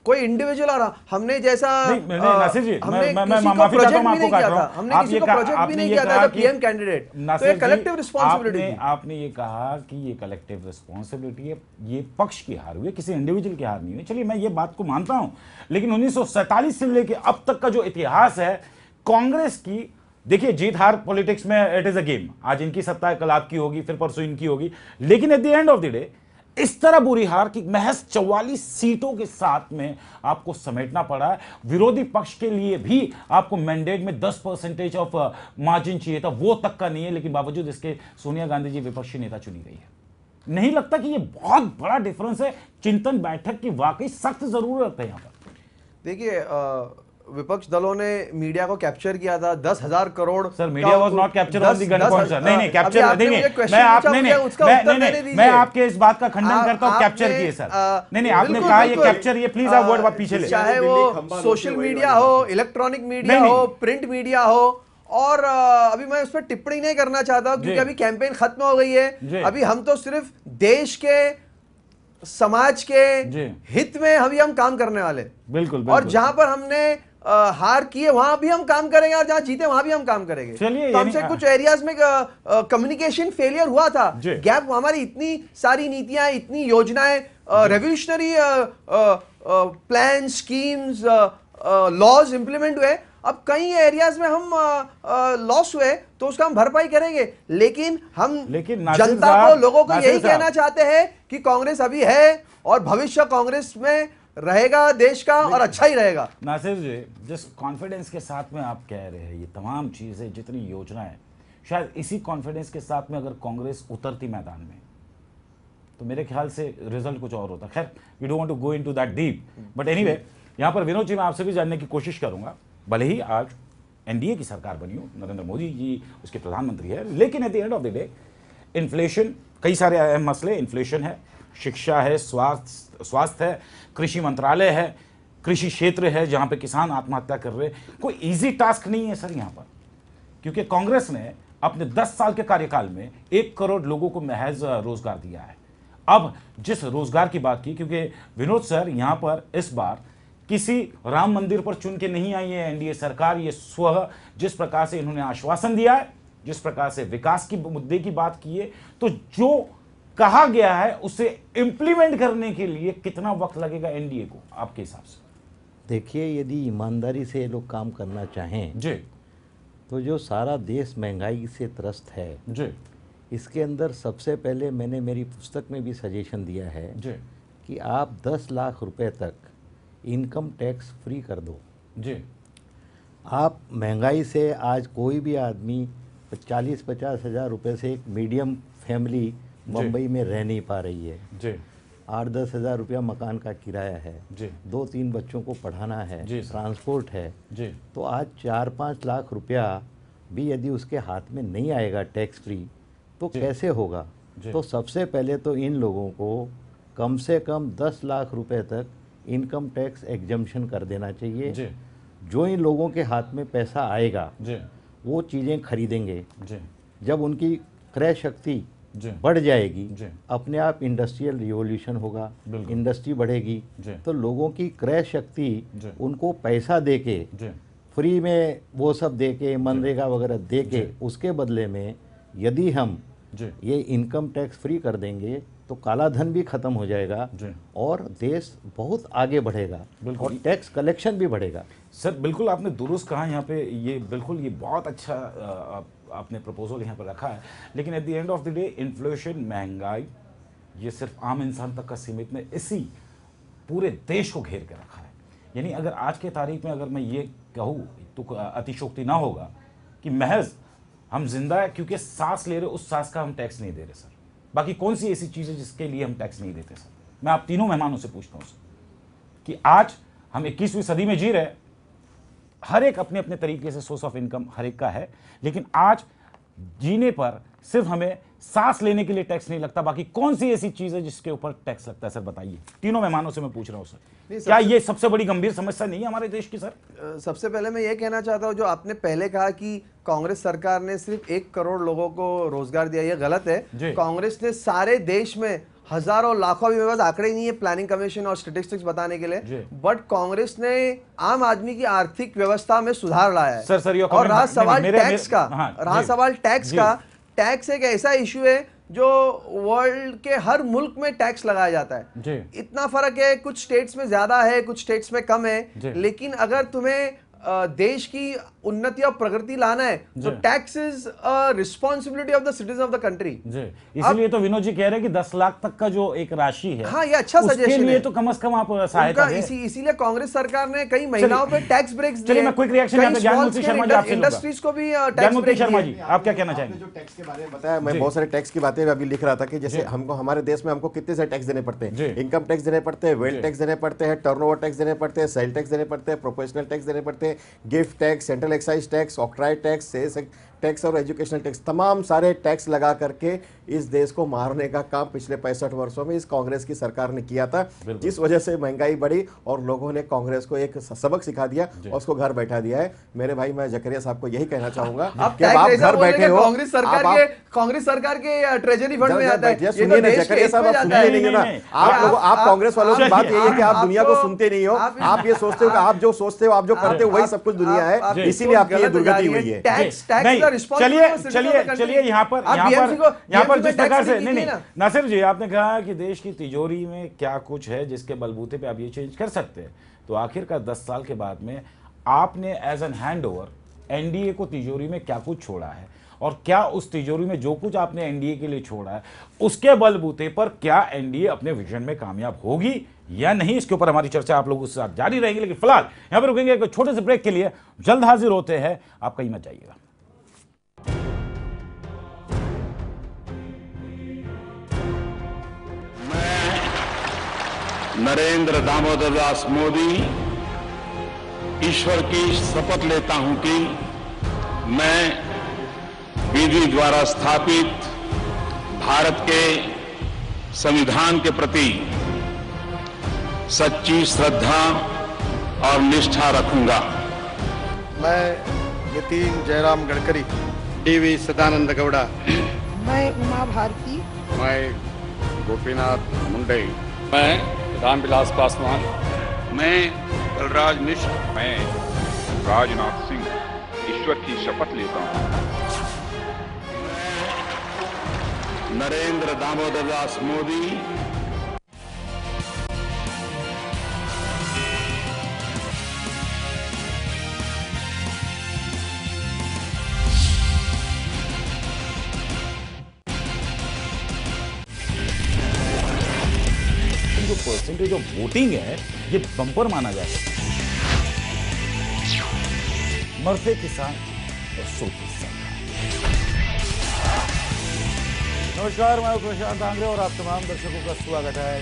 कोई इंडिविजुअल। और हमने जैसा नासिर जी, हमने मैं किसी को माफी चाहता प्रोजेक्ट हूं, भी नहीं किया था, हमने किसी को प्रोजेक्ट भी नहीं किया था एज पीएम कैंडिडेट। तो ये कलेक्टिव रिस्पांसिबिलिटी थी। आपने ये कहा कि ये कलेक्टिव रिस्पांसिबिलिटी है, ये पक्ष की हार हुई है, किसी इंडिविजुअल की हार नहीं हुई। चलिए, मैं ये बात को मानता हूं, लेकिन 1947 से लेकर अब तक का जो इतिहास है कांग्रेस की, देखिए जीत हार पॉलिटिक्स में इट इज अ गेम। आज इनकी सत्ता है, कल आपकी होगी, फिर परसों इनकी होगी, लेकिन at the end of the day इस तरह बुरी हार कि महज 44 सीटों के साथ में आपको समेटना पड़ा है। विरोधी पक्ष के लिए भी आपको मैंडेट में 10% ऑफ मार्जिन चाहिए था, वो तक का नहीं है। लेकिन बावजूद इसके सोनिया गांधी जी विपक्षी नेता चुनी गई है। नहीं लगता कि ये बहुत बड़ा डिफरेंस है? चिंतन बैठक की वाकई सख्त जरूरत है यहाँ पर। देखिए, विपक्ष दलों ने मीडिया को कैप्चर किया था, 10,000 crore. Sir, media was not capture on the gun point sir. नहीं, कैप्चर नहीं, मैं आपके इस बात का खंडन करता हूं, कैप्चर किए सर। नहीं, आपने कहा ये कैप्चर, ये प्लीज आप वर्ड पीछे ले। चाहे वो सोशल मीडिया हो, इलेक्ट्रॉनिक मीडिया हो, प्रिंट मीडिया हो। और अभी मैं उस पर टिप्पणी नहीं करना चाहता क्योंकि अभी कैंपेन खत्म हो गई है। अभी हम तो सिर्फ देश के, समाज के हित में हम काम करने वाले। बिल्कुल। और जहां पर हमने हार किए वहां भी हम काम करेंगे, और जहां जीते वहां भी हम काम करेंगे। तो हमसे कुछ एरियाज में कम्युनिकेशन फेलियर हुआ था, गैप। हमारी इतनी सारी नीतियां, इतनी योजनाएं, revolutionary plan, schemes, laws implement हुए। अब कई एरियाज में हम लॉस हुए तो उसका हम भरपाई करेंगे। लेकिन हम जनता को, लोगों को यही कहना चाहते हैं कि कांग्रेस अभी है और भविष्य कांग्रेस में रहेगा देश का, और अच्छा ही रहेगा। नासिर जी, जिस कॉन्फिडेंस के साथ में आप कह रहे हैं ये तमाम चीजें, जितनी योजनाएं, शायद इसी कॉन्फिडेंस के साथ में अगर कांग्रेस उतरती मैदान में तो मेरे ख्याल से रिजल्ट कुछ और होता। खैर, we don't want to go into that deep, but anyway, यहां पर विनोद जी मैं आपसे भी जानने की कोशिश करूंगा। भले ही आज एनडीए की सरकार बनी हो, नरेंद्र मोदी जी उसके प्रधानमंत्री है, लेकिन at the end of the day inflation, कई सारे अहम मसले, इन्फ्लेशन है, शिक्षा है, स्वास्थ्य है, कृषि मंत्रालय है, कृषि क्षेत्र है जहां पे किसान आत्महत्या कर रहे हैं। कोई इजी टास्क नहीं है सर यहां पर, क्योंकि कांग्रेस ने अपने 10 साल के कार्यकाल में 1 करोड़ लोगों को महज रोजगार दिया है। अब जिस रोजगार की बात की, क्योंकि विनोद सर यहां पर इस बार किसी राम मंदिर पर चुन के नहीं आई है एनडीए सरकार। ये स्वतः जिस प्रकार से इन्होंने आश्वासन दिया है, जिस प्रकार से विकास की मुद्दे की बात की है, तो जो कहा गया है उसे इंप्लीमेंट करने के लिए कितना वक्त लगेगा एनडीए को आपके हिसाब से? देखिए, यदि ईमानदारी से ये लोग काम करना चाहें जी, तो जो सारा देश महंगाई से त्रस्त है जी, इसके अंदर सबसे पहले मैंने मेरी पुस्तक में भी सजेशन दिया है जी, कि आप 10 लाख रुपए तक इनकम टैक्स फ्री कर दो। जी, आप महंगाई से आज कोई भी आदमी 40-50 हज़ार रुपये से एक मीडियम फैमिली मुंबई में रह नहीं पा रही है। जी, 8-10 हज़ार रुपया मकान का किराया है जी, 2-3 बच्चों को पढ़ाना है, ट्रांसपोर्ट है जी, तो आज 4-5 लाख रुपया भी यदि उसके हाथ में नहीं आएगा टैक्स फ्री तो कैसे होगा? तो सबसे पहले तो इन लोगों को कम से कम 10 लाख रुपए तक इनकम टैक्स एग्जम्पशन कर देना चाहिए। जो इन लोगों के हाथ में पैसा आएगा वो चीज़ें खरीदेंगे। जब उनकी क्रय शक्ति बढ़ जाएगी, अपने आप इंडस्ट्रियल रिवॉल्यूशन होगा, इंडस्ट्री बढ़ेगी, तो लोगों की क्रय शक्ति उनको पैसा देके फ्री में वो सब देके मनरेगा वगैरह देके उसके बदले में यदि हम ये इनकम टैक्स फ्री कर देंगे तो काला धन भी खत्म हो जाएगा और देश बहुत आगे बढ़ेगा और टैक्स कलेक्शन भी बढ़ेगा। सर बिल्कुल आपने दुरुस्त कहा यहाँ पे, ये बिल्कुल ये बहुत अच्छा आपने प्रपोजल यहाँ पर रखा है। लेकिन at the end of the day inflation, महंगाई, ये सिर्फ आम इंसान तक का सीमित नहीं, इसी पूरे देश को घेर के रखा है। यानी अगर आज के तारीख में अगर मैं ये कहूँ तो अतिशोक्ति ना होगा कि महज हम जिंदा है क्योंकि सांस ले रहे, उस सांस का हम टैक्स नहीं दे रहे सर। बाकी कौन सी ऐसी चीज़ है जिसके लिए हम टैक्स नहीं देते सर? मैं आप तीनों मेहमानों से पूछता हूँ सर कि आज हम 21वीं सदी में जी रहे, हर एक अपने अपने तरीके से सोर्स ऑफ इनकम हर एक का है, लेकिन आज जीने पर सिर्फ हमें सांस लेने के लिए टैक्स नहीं लगता। बाकी कौन सी ऐसी चीज है जिसके ऊपर टैक्स लगता है सर? बताइए, तीनों मेहमानों से मैं पूछ रहा हूं सर, क्या ये सबसे बड़ी गंभीर समस्या नहीं है हमारे देश की सर? सबसे पहले मैं ये कहना चाहता हूं, जो आपने पहले कहा कि कांग्रेस सरकार ने सिर्फ 1 करोड़ लोगों को रोजगार दिया, ये गलत है। कांग्रेस ने सारे देश में हजारों लाखों, अभी मेरे पास आंकड़े नहीं है प्लानिंग कमीशन और स्टैटिस्टिक्स बताने के लिए, बट कांग्रेस ने आम आदमी की आर्थिक व्यवस्था में सुधार लाया है। सर और रहा सवाल टैक्स का, टैक्स एक ऐसा इश्यू है जो वर्ल्ड के हर मुल्क में टैक्स लगाया जाता है। इतना फर्क है, कुछ स्टेट्स में ज्यादा है, कुछ स्टेट्स में कम है, लेकिन अगर तुम्हें देश की उन्नति और प्रगति लाना है तो tax is responsibility of the citizen of the country. इसलिए तो विनोद जी कह रहे हैं कि 10 लाख तक का जो एक राशि है, हाँ, ये अच्छा सजेशन है, तो कम से कम आप सहायता दें। इसीलिए कांग्रेस सरकार ने कई महिलाओं पे टैक्स ब्रेक्स दिए। चलिए मैं क्विक रिएक्शन ज्ञानमूर्ति शर्मा जी आपसे इंडस्ट्रीज को भी ज्ञानमूर्ति शर्मा जी आप क्या कहना चाहेंगे? जो टैक्स के बारे में बताया, मैं बहुत सारे टैक्स की बातें अभी लिख रहा था कि जैसे हमको हमारे देश में हमको कितने सारे टैक्स देने पड़ते हैं। इनकम टैक्स देने पड़ते हैं, वेल्थ टैक्स देने पड़ते हैं, टर्नओवर टैक्स देने पड़ते हैं, सेल टैक्स देने पड़ते हैं, प्रोपोर्शनल टैक्स देने पड़ते हैं, gift tax, central excise tax, octroi tax, sales tax और एजुकेशनल टैक्स, तमाम सारे टैक्स लगा करके इस देश को मारने का काम पिछले 65 वर्षों में इस कांग्रेस की सरकार ने किया था, जिस वजह से महंगाई बढ़ी और लोगों ने कांग्रेस को एक सबक सिखा दिया और उसको घर बैठा दिया है। मेरे भाई, मैं जकरिया साहब को यही कहना चाहूंगा कि आप घर बैठे हो, कांग्रेस सरकार के ट्रेजरी फंड में आता है। सुनिए ना जकरिया साहब, आप सुनिए नहीं ना, आप कांग्रेस वालों की बात यही है कि आप दुनिया को सुनते नहीं हो। आप ये सोचते हो कि आप जो सोचते हो, आप जो करते हो वही सब कुछ दुनिया है, इसीलिए आपकी ये दुर्गति हुई है। चलिए यहाँ पर जिस प्रकार से नहीं नासिर जी आपने कहा कि देश की तिजोरी में क्या कुछ है जिसके बलबूते पे आप ये चेंज कर सकते हैं, तो आखिरकार 10 साल के बाद में आपने as an hand over NDA को तिजोरी में क्या कुछ छोड़ा है, और क्या उस तिजोरी में जो कुछ आपने एनडीए के लिए छोड़ा है उसके बलबूते पर क्या एनडीए अपने विजन में कामयाब होगी या नहीं? इसके ऊपर हमारी चर्चा आप लोगों के साथ जारी रहेगी, लेकिन फिलहाल यहां पर रुकेंगे एक छोटे से ब्रेक के लिए, जल्द हाजिर होते हैं, आप कहीं मत जाइएगा। नरेंद्र दामोदर दास मोदी ईश्वर की शपथ लेता हूं कि मैं विधि द्वारा स्थापित भारत के संविधान के प्रति सच्ची श्रद्धा और निष्ठा रखूंगा। मैं नितिन जयराम गडकरी, टीवी सदानंद गौड़ा, मैं उमा भारती, मैं गोपीनाथ मुंडे, मैं रामविलास पासवान, मैं कलराज मिश्र, मैं राजनाथ सिंह ईश्वर की शपथ लेता हूं। नरेंद्र दामोदर दास मोदी जो परसेंटेज ऑफ वोटिंग है ये बम्पर माना जा सकता है। मरते किसान और सोते सरकार। नमस्कार, मैं प्रशांत आंग्रे और आप तमाम दर्शकों का स्वागत है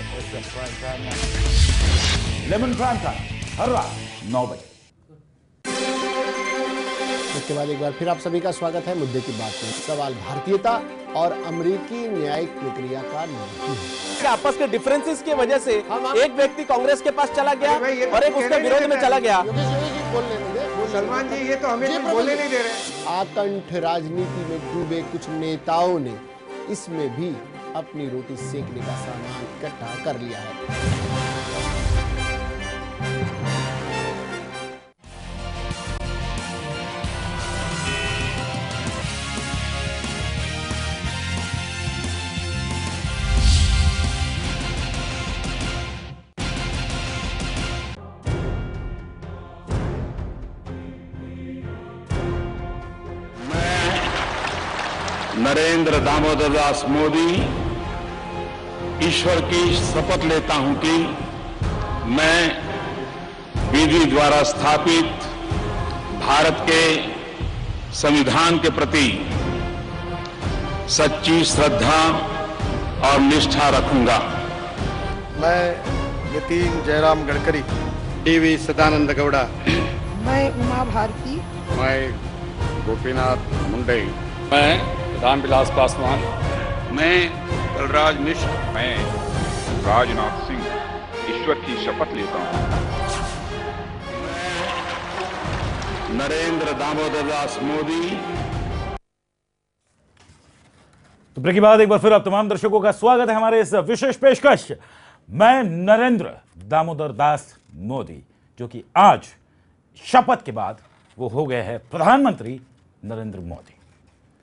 लेमन प्राइम टाइम हर रात 9 बजे। इसके बाद एक बार फिर आप सभी का स्वागत है मुद्दे की बात में। सवाल भारतीयता और अमेरिकी न्यायिक प्रक्रिया का नहीं है। आपस के डिफरेंसेस की वजह से एक व्यक्ति कांग्रेस के पास चला गया और एक उसके विरोध में चला गया। सलमान जी, ये तो हमें कुछ बोलने नहीं दे रहे। आकंठ राजनीति में डूबे कुछ नेताओं ने इसमें भी अपनी रोटी सेकने का सामान इकट्ठा कर लिया है। नरेंद्र दामोदर दास मोदी ईश्वर की शपथ लेता हूं कि मैं विधि द्वारा स्थापित भारत के संविधान के प्रति सच्ची श्रद्धा और निष्ठा रखूंगा। मैं नितिन जयराम गडकरी, टीवी सदानंद गौड़ा, मैं उमा भारती, मैं गोपीनाथ मुंडे, मैं रामविलास पासवान, मैं कलराज मिश्र, मैं राजनाथ सिंह ईश्वर की शपथ लेता हूं। नरेंद्र दामोदर दास मोदी। तो ब्रेक के बाद एक बार फिर आप तमाम दर्शकों का स्वागत है हमारे इस विशेष पेशकश मैं नरेंद्र दामोदर दास मोदी, जो कि आज शपथ के बाद वो हो गए हैं प्रधानमंत्री नरेंद्र मोदी।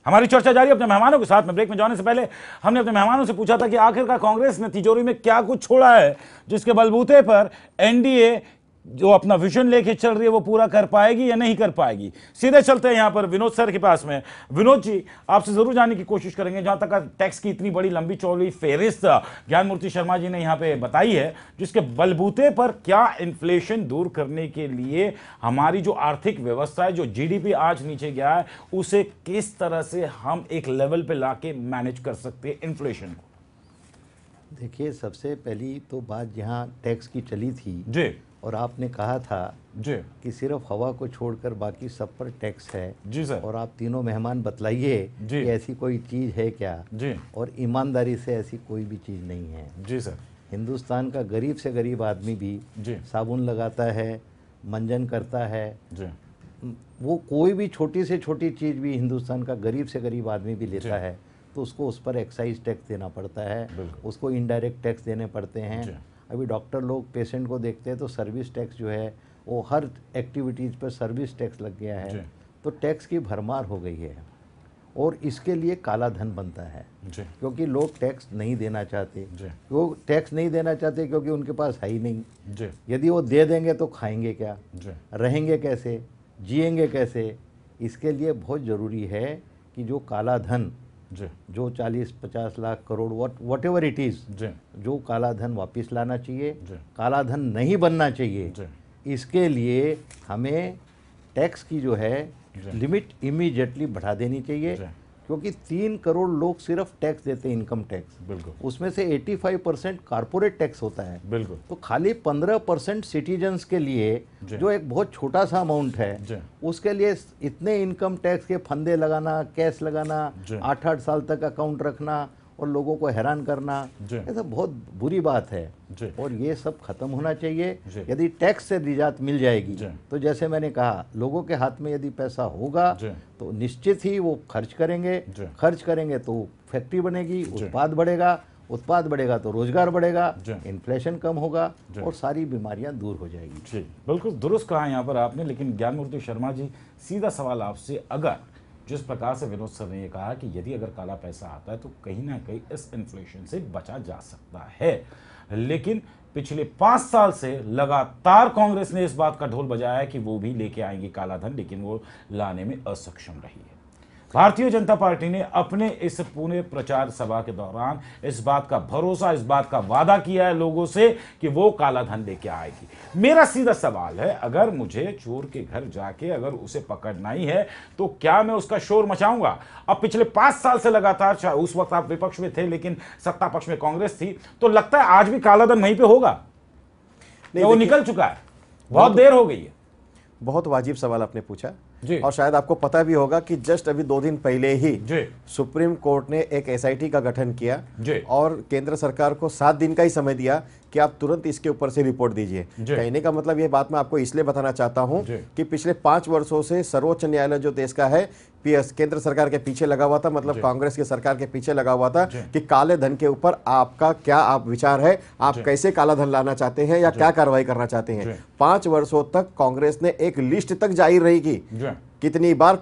हमारी चर्चा जारी अपने मेहमानों के साथ में। ब्रेक में जाने से पहले हमने अपने मेहमानों से पूछा था कि आखिरकार कांग्रेस ने तिजोरी में क्या कुछ छोड़ा है जिसके बलबूते पर एनडीए जो अपना विजन लेके चल रही है वो पूरा कर पाएगी या नहीं कर पाएगी। सीधे चलते हैं यहां पर विनोद सर के पास में। विनोद जी, आपसे जरूर जानने की कोशिश करेंगे, जहां तक टैक्स की इतनी बड़ी लंबी चौड़ी फेहरिस्त ज्ञानमूर्ति शर्मा जी ने यहां पे बताई है, जिसके बलबूते पर क्या इन्फ्लेशन दूर करने के लिए हमारी जो आर्थिक व्यवस्था है, जो जीडीपी आज नीचे गया है, उसे किस तरह से हम एक लेवल पे लाके मैनेज कर सकते हैं इन्फ्लेशन को। देखिए, सबसे पहली तो बात यहाँ टैक्स की चली थी जी, और आपने कहा था जी कि सिर्फ हवा को छोड़कर बाकी सब पर टैक्स है। जी सर। और आप तीनों मेहमान बतलाइए कि ऐसी कोई चीज़ है क्या। जी। और ईमानदारी से ऐसी कोई भी चीज़ नहीं है। जी सर। हिंदुस्तान का गरीब से गरीब आदमी भी साबुन लगाता है, मंजन करता है जी। वो कोई भी छोटी से छोटी चीज़ भी हिंदुस्तान का गरीब से गरीब आदमी भी लेता है तो उसको उस पर एक्साइज टैक्स देना पड़ता है, उसको इनडायरेक्ट टैक्स देने पड़ते हैं। अभी डॉक्टर लोग पेशेंट को देखते हैं तो सर्विस टैक्स जो है वो हर एक्टिविटीज़ पर सर्विस टैक्स लग गया है। तो टैक्स की भरमार हो गई है और इसके लिए काला धन बनता है क्योंकि लोग टैक्स नहीं देना चाहते। वो टैक्स नहीं देना चाहते क्योंकि उनके पास है ही नहीं। यदि वो दे देंगे तो खाएंगे क्या, रहेंगे कैसे, जिएंगे कैसे। इसके लिए बहुत ज़रूरी है कि जो काला धन जो 40-50 lakh crore what ever it is, जो काला धन वापस लाना चाहिए, काला धन नहीं बनना चाहिए। इसके लिए हमें टैक्स की जो है लिमिट इमीडिएटली बढ़ा देनी चाहिए क्योंकि 3 करोड़ लोग सिर्फ टैक्स देते हैं, इनकम टैक्स। बिल्कुल। उसमें से 85% कारपोरेट टैक्स होता है। बिल्कुल। तो खाली 15% सिटीजन्स के लिए जो एक बहुत छोटा सा अमाउंट है, उसके लिए इतने इनकम टैक्स के फंदे लगाना, कैश लगाना, 8-8 साल तक अकाउंट रखना और लोगों को हैरान करना, ये सब बहुत बुरी बात है और ये सब खत्म होना चाहिए। यदि टैक्स से निजात मिल जाएगी तो जैसे मैंने कहा, लोगों के हाथ में यदि पैसा होगा तो निश्चित ही वो खर्च करेंगे तो फैक्ट्री बनेगी, उत्पाद बढ़ेगा तो रोजगार बढ़ेगा, इन्फ्लेशन कम होगा और सारी बीमारियां दूर हो जाएगी। जी, बिल्कुल दुरुस्त कहा यहाँ पर आपने। लेकिन ज्ञानमूर्ति शर्मा जी, सीधा सवाल आपसे, अगर जिस प्रकार से विनोद सर ने ये कहा कि यदि अगर काला पैसा आता है तो कहीं ना कहीं इस इन्फ्लेशन से बचा जा सकता है, लेकिन पिछले 5 साल से लगातार कांग्रेस ने इस बात का ढोल बजाया है कि वो भी लेके आएंगे काला धन, लेकिन वो लाने में असक्षम रही है। भारतीय जनता पार्टी ने अपने इस पूरे प्रचार सभा के दौरान इस बात का भरोसा, इस बात का वादा किया है लोगों से कि वो काला धन लेके आएगी। मेरा सीधा सवाल है, अगर मुझे चोर के घर जाके अगर उसे पकड़ना ही है तो क्या मैं उसका शोर मचाऊंगा? अब पिछले 5 साल से लगातार, उस वक्त आप विपक्ष में थे लेकिन सत्ता पक्ष में कांग्रेस थी, तो लगता है आज भी काला धन वहीं पे होगा? वो निकल चुका है, बहुत देर हो गई है। बहुत वाजिब सवाल आपने पूछा और शायद आपको पता भी होगा कि जस्ट अभी 2 दिन पहले ही सुप्रीम कोर्ट ने एक एसआईटी का गठन किया और केंद्र सरकार को 7 दिन का ही समय दिया कि आप तुरंत इसके ऊपर से रिपोर्ट दीजिए। कहने का मतलब ये बात मैं आपको इसलिए बताना चाहता हूं कि पिछले 5 वर्षों से सर्वोच्च न्यायालय जो देश का है केंद्र सरकार के पीछे लगा हुआ था, मतलब कांग्रेस की सरकार के पीछे लगा हुआ था कि काले धन के ऊपर आपका क्या विचार है, आप कैसे काला धन लाना चाहते हैं या क्या कार्रवाई करना चाहते हैं। 5 वर्षों तक कांग्रेस ने एक लिस्ट तक जारी रही की। कितनी बार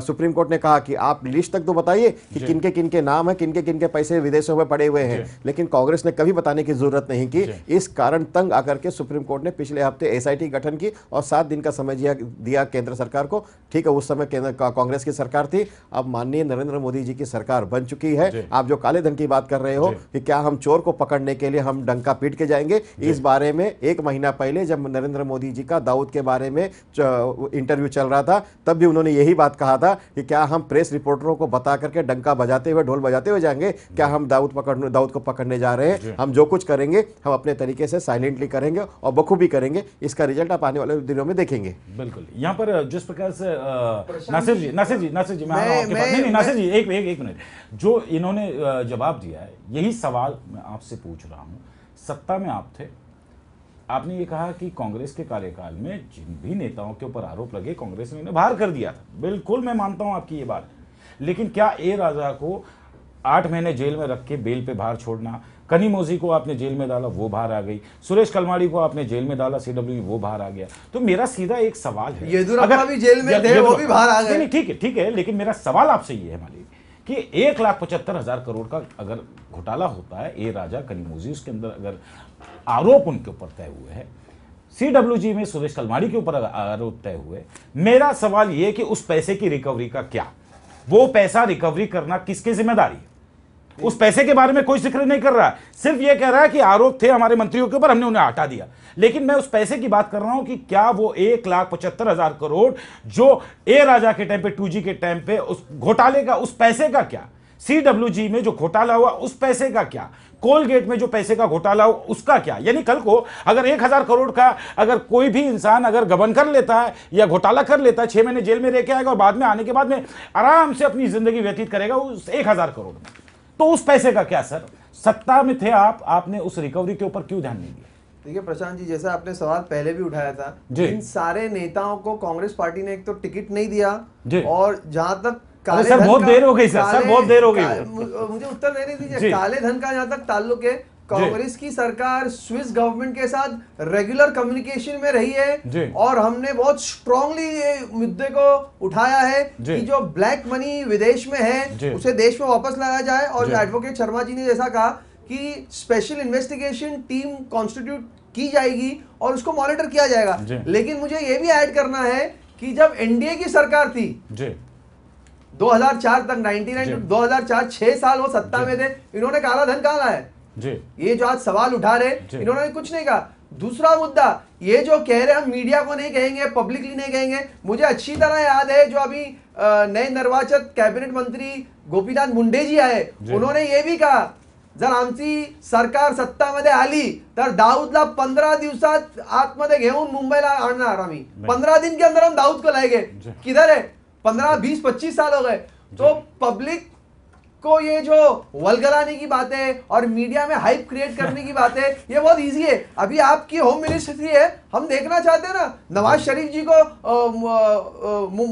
सुप्रीम कोर्ट ने कहा कि आप लिस्ट तक तो बताइए कि किनके किनके नाम है, किनके किनके पैसे विदेशों में पड़े हुए हैं, लेकिन कांग्रेस ने कभी बताने की जरूरत नहीं की। इस कारण तंग आकर के सुप्रीम कोर्ट ने पिछले हफ्ते एसआईटी गठन की और 7 दिन का समय दिया केंद्र सरकार को। ठीक है, उस समय कांग्रेस की सरकार थी, अब माननीय नरेंद्र मोदी जी की सरकार बन चुकी है। आप जो काले धन की बात कर रहे हो कि क्या हम चोर को पकड़ने के लिए हम डंका पीट के जाएंगे, इस बारे में 1 महीना पहले जब नरेंद्र मोदी जी का दाऊद के बारे में इंटरव्यू चल रहा था, तब भी उन्होंने यही बात कहा था कि क्या हम प्रेस रिपोर्टरों को बता करके डंका बजाते हुए, ढोल बजाते हुए जाएंगे? क्या हम दाऊद को पकड़ने जा रहे हैं? हम जो कुछ करेंगे हम अपने तरीके से साइलेंटली करेंगे और बखूबी करेंगे। इसका रिजल्ट आप आने वाले दिनों में देखेंगे। बिल्कुल। यहाँ पर जिस प्रकार से नासिर जी नासिर जी एक मिनट, जो इन्होंने जवाब दिया है, यही सवाल मैं आपसे पूछ रहा हूँ। सत्ता में आप थे, आपने ये कहा कि कांग्रेस के कार्यकाल में जिन भी नेताओं के ऊपर आरोप लगे कांग्रेस ने उन्हें बाहर कर दिया था। बिल्कुल मैं मानता हूं आपकी ये बात, लेकिन क्या ए राजा को 8 महीने जेल में रख के बेल पे बाहर छोड़ना, कनिमोजी को आपने जेल में डाला, वो बाहर आ गई, सुरेश कलमाड़ी को आपने जेल में डाला, सीडब्ल्यू वो बाहर आ गया। तो मेरा सीधा एक सवाल है, येदियुरप्पा भी जेल में थे, वो भी बाहर आ गए। नहीं, ठीक है, लेकिन मेरा सवाल आपसे ये है मालिक कि 1,75,000 करोड़ का अगर घोटाला होता है, ए राजा, कनिमोजी, उसके अंदर अगर आरोप उनके ऊपर तय हुए हैं, सीडब्ल्यूजी में सुरेश कलमाड़ी के ऊपर आरोप तय हुए, मेरा सवाल यह कि उस पैसे की रिकवरी का क्या, वो पैसा रिकवरी करना किसकी जिम्मेदारी है? उस पैसे के बारे में कोई जिक्र नहीं कर रहा है, सिर्फ यह कह रहा है कि आरोप थे हमारे मंत्रियों के ऊपर, हमने उन्हें हटा दिया। लेकिन मैं उस पैसे की बात कर रहा हूं कि क्या वो 1,75,000 करोड़ जो ए राजा के टाइम पे, 2G के टाइम पे उस घोटाले का, उस पैसे का क्या? सीडब्ल्यूजी में जो घोटाला हुआ उस पैसे का क्या? कोलगेट में जो पैसे का घोटाला हुआ उसका क्या? यानी कल को अगर 1,000 करोड़ का अगर कोई भी इंसान अगर गबन कर लेता है या घोटाला कर लेता है, 6 महीने जेल में रह के आएगा और बाद में आने के बाद में आराम से अपनी जिंदगी व्यतीत करेगा उस 1,000 करोड़ में, तो उस पैसे का क्या? सर, सत्ता में थे आप, आपने उस रिकवरी के ऊपर क्यों ध्यान नहीं दिया? देखिए प्रशांत जी, जैसा आपने सवाल पहले भी उठाया था, इन सारे नेताओं को कांग्रेस पार्टी ने एक तो टिकट नहीं दिया, और जहां तक सर बहुत देर हो गई, सर बहुत देर हो गई, मुझे उत्तर देने दीजिए। काले धन का जहां तक ताल्लुक है, कांग्रेस की सरकार स्विस गवर्नमेंट के साथ रेगुलर कम्युनिकेशन में रही है और हमने बहुत स्ट्रांगली ये मुद्दे को उठाया है कि जो ब्लैक मनी विदेश में है उसे देश में वापस लाया जाए। और एडवोकेट शर्मा जी ने जैसा कहा कि स्पेशल इन्वेस्टिगेशन टीम कॉन्स्टिट्यूट की जाएगी और उसको मॉनिटर किया जाएगा। लेकिन मुझे ये भी ऐड करना है कि जब एनडीए की सरकार थी 2004 तक, 2004 6 साल वो सत्ता में थे, इन्होंने काला धन कहाँ लाया है? ये जो आज सवाल उठा रहे, इन्होंने कुछ नहीं कहा। दूसरा मुद्दा, ये जो कह रहे हम मीडिया को नहीं कहेंगे, पब्लिकली नहीं कहेंगे, मुझे अच्छी तरह याद है जो अभी नए निर्वाचित कैबिनेट मंत्री गोपीनाथ मुंडे जी आए, उन्होंने ये भी कहा जर आमची सरकार सत्तामध्ये आली तर दाऊदला 15 दिवसात आतमध्ये घेऊन मुंबईला आणणार आम्ही, 15 दिन के अंदर हम दाऊद को लाएंगे। किधर है? 15, 20, 25 साल हो गए। तो पब्लिक आपको ये जो वल्गराने की बातें और मीडिया में हाइप क्रिएट करने की बातें ये बहुत इजी है। अभी आपकी होम मिनिस्ट्री है, हम देखना चाहते हैं ना नवाज शरीफ जी को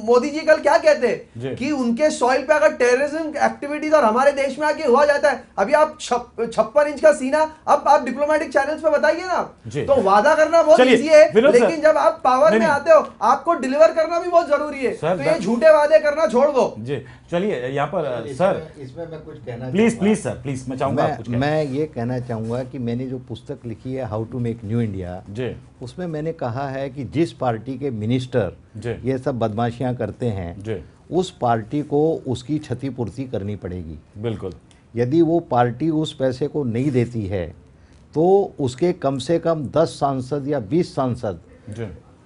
मोदी जी कल क्या कहते हैं कि उनके सॉइल पे अगर टेररिज्म एक्टिविटीज और हमारे देश में आके हुआ जाता है, अभी आप 56 इंच का सीना अब आप डिप्लोमेटिक चैनल्स पे बताइए ना। तो वादा करना बहुत इजी है, लेकिन जब आप पावर में आते हो आपको डिलीवर करना भी बहुत जरूरी है। तो ये झूठे वादे करना छोड़ दो। चलिए यहाँ पर सर इसमें मैं कुछ कहना प्लीज सर प्लीज मैं चाहूंगा मैं ये कहना चाहूंगा कि मैंने जो पुस्तक लिखी है how to make new India, उसमें मैंने कहा है कि जिस पार्टी के मिनिस्टर ये सब बदमाशियां करते हैं उस पार्टी को उसकी क्षतिपूर्ति करनी पड़ेगी। बिल्कुल। यदि वो पार्टी उस पैसे को नहीं देती है तो उसके कम से कम 10 सांसद या 20 सांसद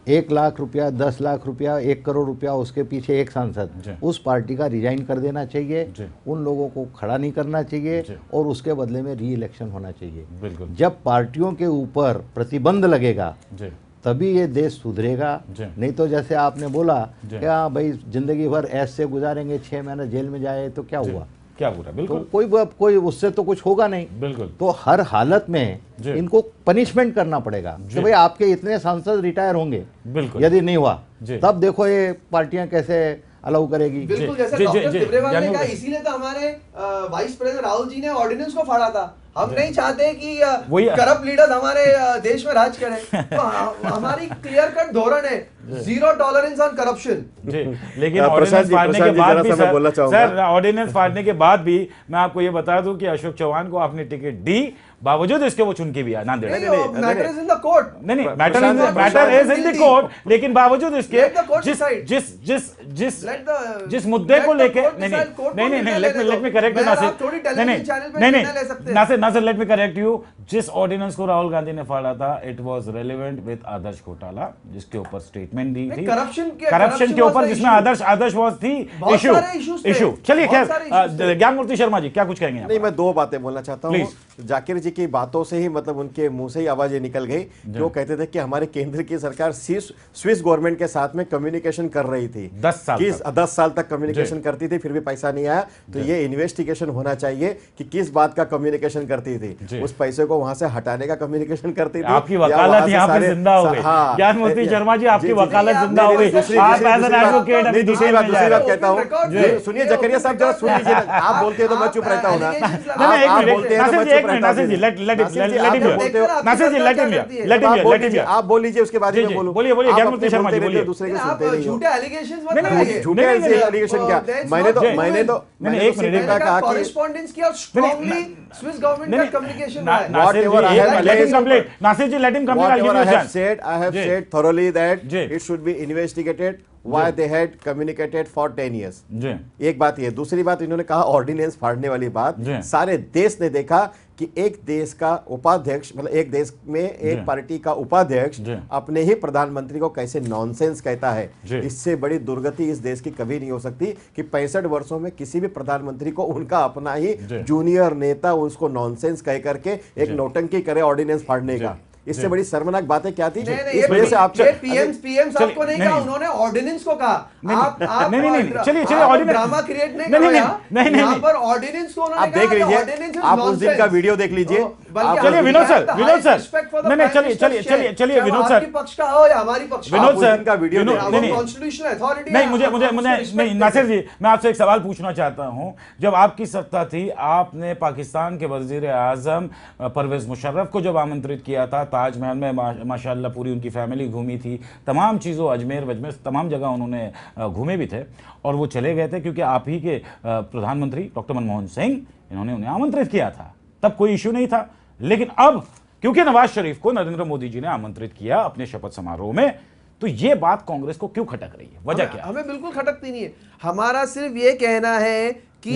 1 लाख रुपया, 10 लाख रुपया, 1 करोड़ रुपया उसके पीछे एक सांसद उस पार्टी का रिजाइन कर देना चाहिए। उन लोगों को खड़ा नहीं करना चाहिए और उसके बदले में री इलेक्शन होना चाहिए। बिल्कुल। जब पार्टियों के ऊपर प्रतिबंध लगेगा तभी ये देश सुधरेगा। नहीं तो जैसे आपने बोला कि हाँ भाई जिंदगी भर ऐसे गुजारेंगे, 6 महीने जेल में जाए तो क्या हुआ, क्या बुरा। बिल्कुल। तो कोई उससे तो कुछ होगा नहीं। बिल्कुल। तो हर हालत में इनको पनिशमेंट करना पड़ेगा कि भाई आपके इतने सांसद रिटायर होंगे। बिल्कुल। यदि नहीं हुआ तब देखो ये पार्टियां कैसे अलाउ करेगी। बिल्कुल, जैसे डॉक्टर तिब्रेवाल ने कहा, इसीलिए तो हमारे वाइस प्रेसिडेंट राहुल जी ने ऑर्डिनेंस को फाड़ा था। हम नहीं चाहते कि करप्ट लीडर्स हमारे देश में राज करें। तो हमारी क्लियर कट धोरण है, 0 टॉलरेंस ऑन करप्शन। लेकिन ऑर्डिनेंस फाड़ने के बाद भी सर ऑर्डिनेंस फाड़ने के बाद भी मैं आपको ये बता दूं कि अशोक चौहान को आपने टिकट दी, बावजूद इसके वो चुन के भी ना दे। Matter is in the court. नहीं, matter is in the court, लेकिन बावजूद इसके जिस मुद्दे को लेके नहीं let me correct Nasir let me correct you. जिस ऑर्डिनेंस को राहुल गांधी ने फाड़ा था it was relevant with Adarsh घोटाला, जिसके ऊपर स्टेटमेंट दी थी करप्शन के ऊपर, जिसमें आदर्श वाज थी इशू। चलिए खैर, ज्ञानमूर्ति शर्मा जी क्या कुछ कहेंगे? नहीं, मैं 2 बातें बोलना चाहता हूँ। जाकिर जी की बातों से ही मतलब उनके मुंह से ही आवाजें निकल गई जो कहते थे कि हमारे केंद्र की सरकार स्विस गवर्नमेंट के साथ में कम्युनिकेशन कर रही थी 10 साल तक कम्युनिकेशन करती थी, फिर भी पैसा नहीं आया। तो ये इन्वेस्टिगेशन होना चाहिए कि किस बात का कम्युनिकेशन करती थी, उस पैसे को वहां से हटाने का कम्युनिकेशन करती थी। आपकी वकालत यहाँ पे जिंदा हो गई। ज्ञानमूर्ति शर्मा जी आपकी वकालत जिंदा हो गई। आप एज एन एडवोकेट अभी दूसरी बात कहता हूँ। सुनिए जकरिया साहब, जरा सुन लीजिए। आप बोलते हैं तो मैं चुप रहता हूँ ना, आप बोलते हैं तो मैं चुप रहता हूँ। आप बोल लीजिए, उसके बाद मैं बोलूं। बोलिए ज्ञानमूर्ति शर्मा जी बोलिए। दूसरे के सुनते नहीं हो। झूठे एलिगेशंस मत लगाइए। झूठे एलिगेशन क्या? मैंने तो कहा कि कॉरेस्पॉन्डेंस की और स्ट्रांगली स्विस गवर्नमेंट का कम्युनिकेशन है। Whatever I have Nasir ji, let him complete. Whatever I have said thoroughly that it should be investigated why they had communicated for 10 years. एक बात ये। दूसरी बात इन्होंने कहा ऑर्डिनेंस फाड़ने वाली बात। सारे देश ने देखा कि एक देश का उपाध्यक्ष, मतलब एक देश में एक पार्टी का उपाध्यक्ष अपने ही प्रधानमंत्री को कैसे नॉनसेंस कहता है। इससे बड़ी दुर्गति इस देश की कभी नहीं हो सकती कि 65 वर्षों में किसी भी प्रधानमंत्री को उनका अपना ही जूनियर नेता उसको नॉनसेंस कह करके एक नौटंकी करे ऑर्डिनेंस फाड़ने का। इससे बड़ी शर्मनाक बातें क्या थी? इस वजह से आप पीएम साहब को नहीं कहा, उन्होंने ऑर्डिनेंस को कहा। आप चलिए ड्रामा क्रिएट नहीं, यहाँ पर ऑर्डिनेंस को आप देख लीजिए, आप उस दिन का वीडियो देख लीजिए। चलिए विनोद सर चलिए विनोद सर पक्ष का हो या हमारी पक्ष, विनोद सर का वीडियो कॉन्स्टिट्यूशनल अथॉरिटी नहीं। मुझे नासिर जी, मैं आपसे एक सवाल पूछना चाहता हूं। जब आपकी सत्ता थी, आपने पाकिस्तान के वजीर आजम परवेज मुशर्रफ को जब आमंत्रित किया था, ताजमहल में माशाल्लाह पूरी उनकी फैमिली घूमी थी, तमाम चीज़ों अजमेर वजमेर तमाम जगह उन्होंने घूमे भी थे, और वो चले गए थे क्योंकि आप ही के प्रधानमंत्री डॉक्टर मनमोहन सिंह इन्होंने उन्हें आमंत्रित किया था। तब कोई इशू नहीं था, लेकिन अब क्योंकि नवाज शरीफ को नरेंद्र मोदी जी ने आमंत्रित किया अपने शपथ समारोह में, तो ये बात कांग्रेस को क्यों खटक रही है? वजह क्या? हमें बिल्कुल खटकती नहीं है। हमारा सिर्फ ये कहना है कि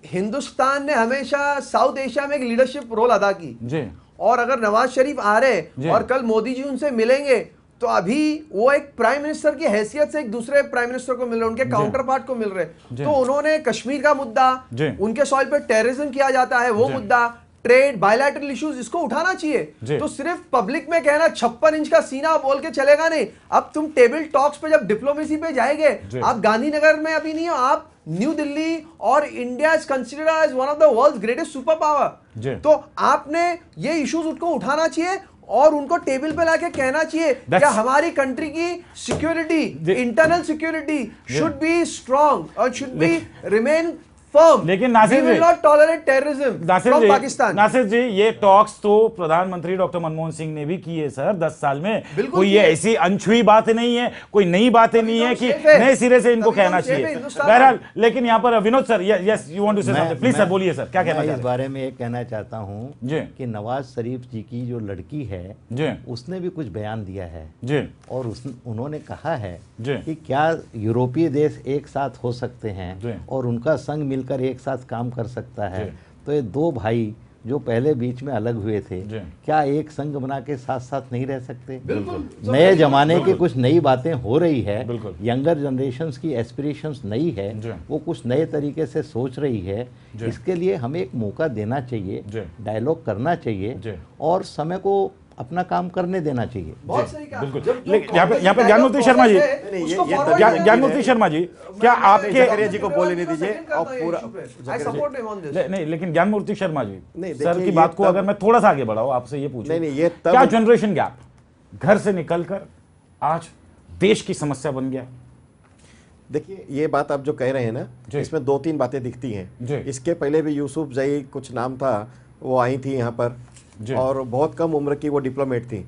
हिंदुस्तान ने हमेशा साउथ एशिया में एक लीडरशिप रोल अदा की जी। और अगर नवाज शरीफ आ रहे और कल मोदी जी उनसे मिलेंगे तो अभी वो एक प्राइम मिनिस्टर की हैसियत से एक दूसरे प्राइम मिनिस्टर को मिल रहे, उनके काउंटर पार्ट को मिल रहे। तो उन्होंने कश्मीर का मुद्दा, उनके सॉइल पे टेररिज्म किया जाता है वो मुद्दा, ट्रेड, बायलैटरल इश्यूज, इसको उठाना चाहिए। तो सिर्फ पब्लिक में कहना 56 इंच का सीना बोल के चलेगा नहीं। अब तुम टेबल टॉक्स पे जब डिप्लोमेसी पे जाएंगे, आप गांधीनगर में अभी नहीं हो, आप न्यू दिल्ली, और India is considered as one of the world's greatest super power. तो आपने ये इश्यूज उनको उठाना चाहिए और उनको टेबल पे लाके कहना चाहिए कि हमारी कंट्री की security, internal security should be strong और शुड बी रिमेन firm. लेकिन Nasir We will not tolerate terrorism from Pakistan. Nasir जी, ये टॉक्स तो प्रधानमंत्री डॉक्टर मनमोहन सिंह ने भी किए सर 10 साल में। कोई ये ऐसी अनछुई बातें नहीं है, कोई नई बातें नहीं है कि नए सिरे से इनको कहना चाहिए। बहरहाल, लेकिन यहाँ पर Vinod sir, yes you want to say something, please sir बोलिए सर, क्या कहना चाहते हैं? इस बारे में ये कहना चाहता हूँ कि नवाज शरीफ जी की जो लड़की है उसने भी कुछ बयान दिया है और उन्होंने कहा है कि क्या यूरोपीय देश एक साथ हो सकते हैं और उनका संग मिलकर एक साथ काम कर सकता है। तो ये दो भाई जो पहले बीच में अलग हुए थे, क्या एक संग बना के साथ साथ नहीं रह सकते? नए जमाने की कुछ नई बातें हो रही है, यंगर जनरेशन्स की एस्पिरेशंस नई है, वो कुछ नए तरीके से सोच रही है। इसके लिए हमें एक मौका देना चाहिए, डायलॉग करना चाहिए और समय को अपना काम करने देना चाहिए। बहुत सही कहा। बिल्कुल। यहाँ पे ज्ञानमूर्ति शर्मा जी, ज्ञानमूर्ति शर्मा जी, क्या आपके जी को बोलने दीजिए और पूरा नहीं, लेकिन ज्ञानमूर्ति शर्मा जी, सर की बात को अगर मैं थोड़ा सा आगे बढ़ाऊं, आपसे ये पूछूं, क्या जनरेशन गैप घर से निकलकर आज देश की समस्या बन गया? देखिए, ये बात आप जो कह रहे हैं ना, इसमें 2-3 बातें दिखती हैं। इसके पहले भी यूसुफ जई कुछ नाम था, वो आई थी यहाँ पर और बहुत कम उम्र की वो डिप्लोमेट थी,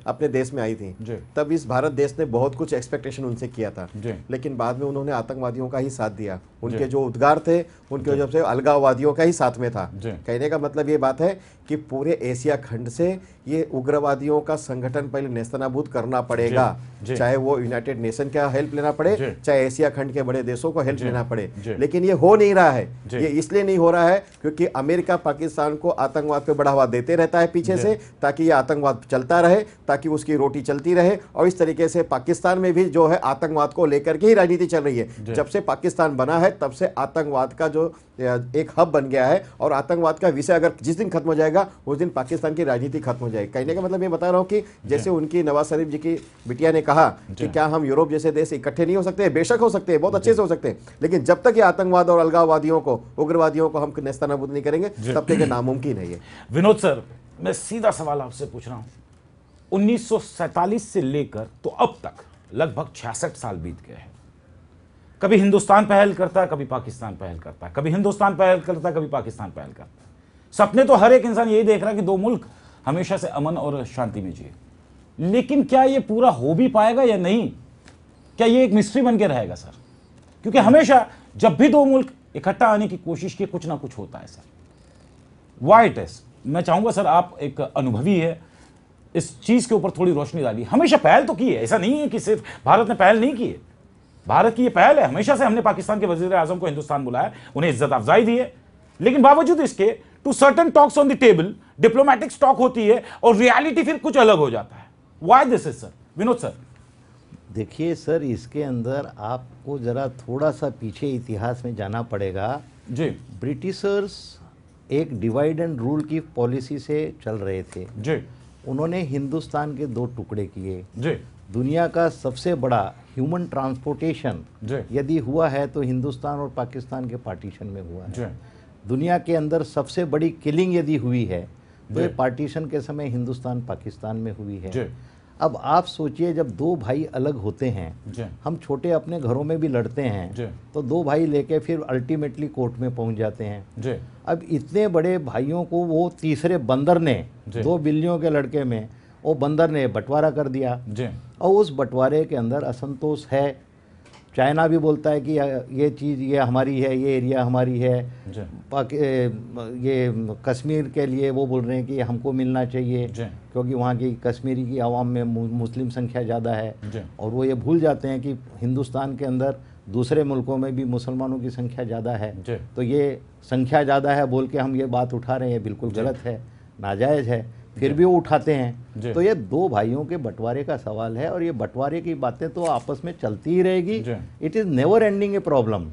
अपने देश में आई थी। तब इस भारत देश ने बहुत कुछ एक्सपेक्टेशन उनसे किया था, लेकिन बाद में उन्होंने आतंकवादियों का ही साथ दिया। उनके जो उद्गार थे उनके वजह से अलगाववादियों का ही साथ में था। कहने का मतलब ये बात है कि पूरे एशिया खंड से ये उग्रवादियों का संगठन पहले नेस्तनाबूद करना पड़ेगा, चाहे वो यूनाइटेड नेशन का हेल्प लेना पड़े, चाहे एशिया खंड के बड़े देशों को हेल्प लेना पड़े। लेकिन ये हो नहीं रहा है। ये इसलिए नहीं हो रहा है क्योंकि अमेरिका पाकिस्तान को आतंकवाद पे बढ़ावा देते रहता है पीछे से, ताकि ये आतंकवाद चलता रहे, ताकि उसकी रोटी चलती रहे। और इस तरीके से पाकिस्तान में भी जो है आतंकवाद को लेकर के ही राजनीति चल रही है। जब से पाकिस्तान बना है तब से आतंकवाद का जो एक हब बन गया है, और आतंकवाद का विषय अगर जिस दिन खत्म हो जाएगा उस दिन पाकिस्तान की राजनीति खत्म हो जाएगी। कहने का मतलब ये बता रहा हूँ कि जैसे उनकी नवाज शरीफ जी की बिटिया ने कहा कि क्या हम यूरोप जैसे देश इकट्ठे नहीं हो सकते? बेशक हो सकते हैं, बहुत अच्छे से हो सकते हैं, लेकिन जब तक ये आतंकवाद और अलगाववादियों को, उग्रवादियों को हम नेस्तनाबूद नहीं करेंगे तब तक ये नामुमकिन है। ये विनोद सर, मैं सीधा सवाल आपसे पूछ रहा हूँ, 1947 से लेकर तो अब तक लगभग 66 साल बीत गए हैं। कभी हिंदुस्तान पहल करता है, कभी पाकिस्तान पहल करता है, कभी हिंदुस्तान पहल करता है, कभी पाकिस्तान पहल करता है। सपने तो हर एक इंसान यही देख रहा है कि 2 मुल्क हमेशा से अमन और शांति में जिए, लेकिन क्या ये पूरा हो भी पाएगा या नहीं? क्या ये एक मिस्ट्री बन के रहेगा सर? क्योंकि हमेशा जब भी 2 मुल्क इकट्ठा आने की कोशिश की, कुछ ना कुछ होता है सर। Why it is? मैं चाहूंगा सर, आप एक अनुभवी है, इस चीज के ऊपर थोड़ी रोशनी डालिए। हमेशा पहल तो की है, ऐसा नहीं है कि सिर्फ भारत ने पहल नहीं की है, भारत की ये पहल है। हमेशा से हमने पाकिस्तान के वजीर आजम को हिंदुस्तान बुलाया, उन्हें इज्जत अफजाई दी है, लेकिन बावजूद इसके to certain talks on the table, diplomatic talk होती है और रियलिटी फिर कुछ अलग हो जाता है। Why this is sir? Vinod sir, देखिए सर, इसके अंदर आपको जरा थोड़ा सा पीछे इतिहास में जाना पड़ेगा जी। ब्रिटिशर्स एक डिवाइड एंड रूल की पॉलिसी से चल रहे थे जी। उन्होंने हिंदुस्तान के 2 टुकड़े किए जी। दुनिया का सबसे बड़ा ह्यूमन ट्रांसपोर्टेशन यदि हुआ है तो हिंदुस्तान और पाकिस्तान के पार्टीशन में हुआ है। दुनिया के अंदर सबसे बड़ी किलिंग यदि हुई है तो ये पार्टीशन के समय हिंदुस्तान पाकिस्तान में हुई है। अब आप सोचिए, जब 2 भाई अलग होते हैं, हम छोटे अपने घरों में भी लड़ते हैं, तो 2 भाई लेके फिर अल्टीमेटली कोर्ट में पहुंच जाते हैं। अब इतने बड़े भाइयों को वो तीसरे बंदर ने, 2 बिल्लियों के लड़के में, वो बंदर ने बंटवारा कर दिया और उस बंटवारे के अंदर असंतोष है। चाइना भी बोलता है कि ये चीज़ ये हमारी है, ये एरिया हमारी है। ये कश्मीर के लिए वो बोल रहे हैं कि हमको मिलना चाहिए क्योंकि वहाँ की कश्मीरी की आवाम में मुस्लिम संख्या ज़्यादा है, और वो ये भूल जाते हैं कि हिंदुस्तान के अंदर दूसरे मुल्कों में भी मुसलमानों की संख्या ज़्यादा है। तो ये संख्या ज़्यादा है बोल के हम ये बात उठा रहे हैं, बिल्कुल गलत है, नाजायज़ है। फिर भी वो उठाते हैं। तो ये दो भाइयों के बंटवारे का सवाल है और ये बंटवारे की बातें तो आपस में चलती ही रहेगी। It is never ending a problem.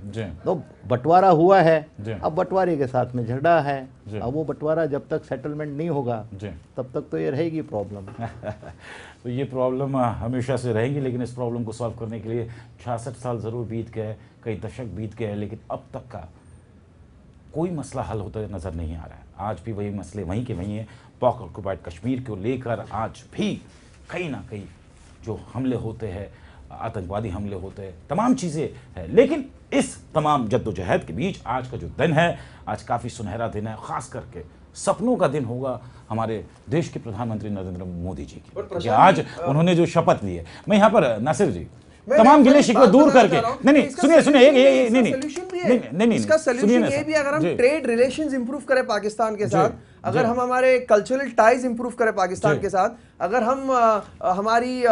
तो बंटवारा हुआ है, अब बंटवारे के साथ में झगड़ा है, अब वो बंटवारा जब तक सेटलमेंट नहीं होगा तब तक तो ये रहेगी प्रॉब्लम। तो ये प्रॉब्लम हमेशा से रहेगी, लेकिन इस प्रॉब्लम को सॉल्व करने के लिए 66 साल ज़रूर बीत गए, कई दशक बीत गए, लेकिन अब तक का कोई मसला हल होता नज़र नहीं आ रहा है। आज भी वही मसले वहीं के वहीं हैं। पाक ऑक्युपाइड कश्मीर को लेकर आज भी कहीं ना कहीं जो हमले होते हैं, आतंकवादी हमले होते हैं, तमाम चीज़ें हैं। लेकिन इस तमाम जद्दोजहद के बीच आज का जो दिन है, आज काफ़ी सुनहरा दिन है। ख़ास करके सपनों का दिन होगा हमारे देश के प्रधानमंत्री नरेंद्र मोदी जी की, कि आज उन्होंने जो शपथ ली है। मैं यहाँ पर नासिर जी तमाम गिले शिकवे दूर करके, नहीं सुनिए इसका सॉल्यूशन ये भी, अगर हम ट्रेड रिलेशंस इंप्रूव करें पाकिस्तान के साथ, अगर हम हमारे कल्चरल टाइज इंप्रूव करें पाकिस्तान के साथ, अगर हम हमारी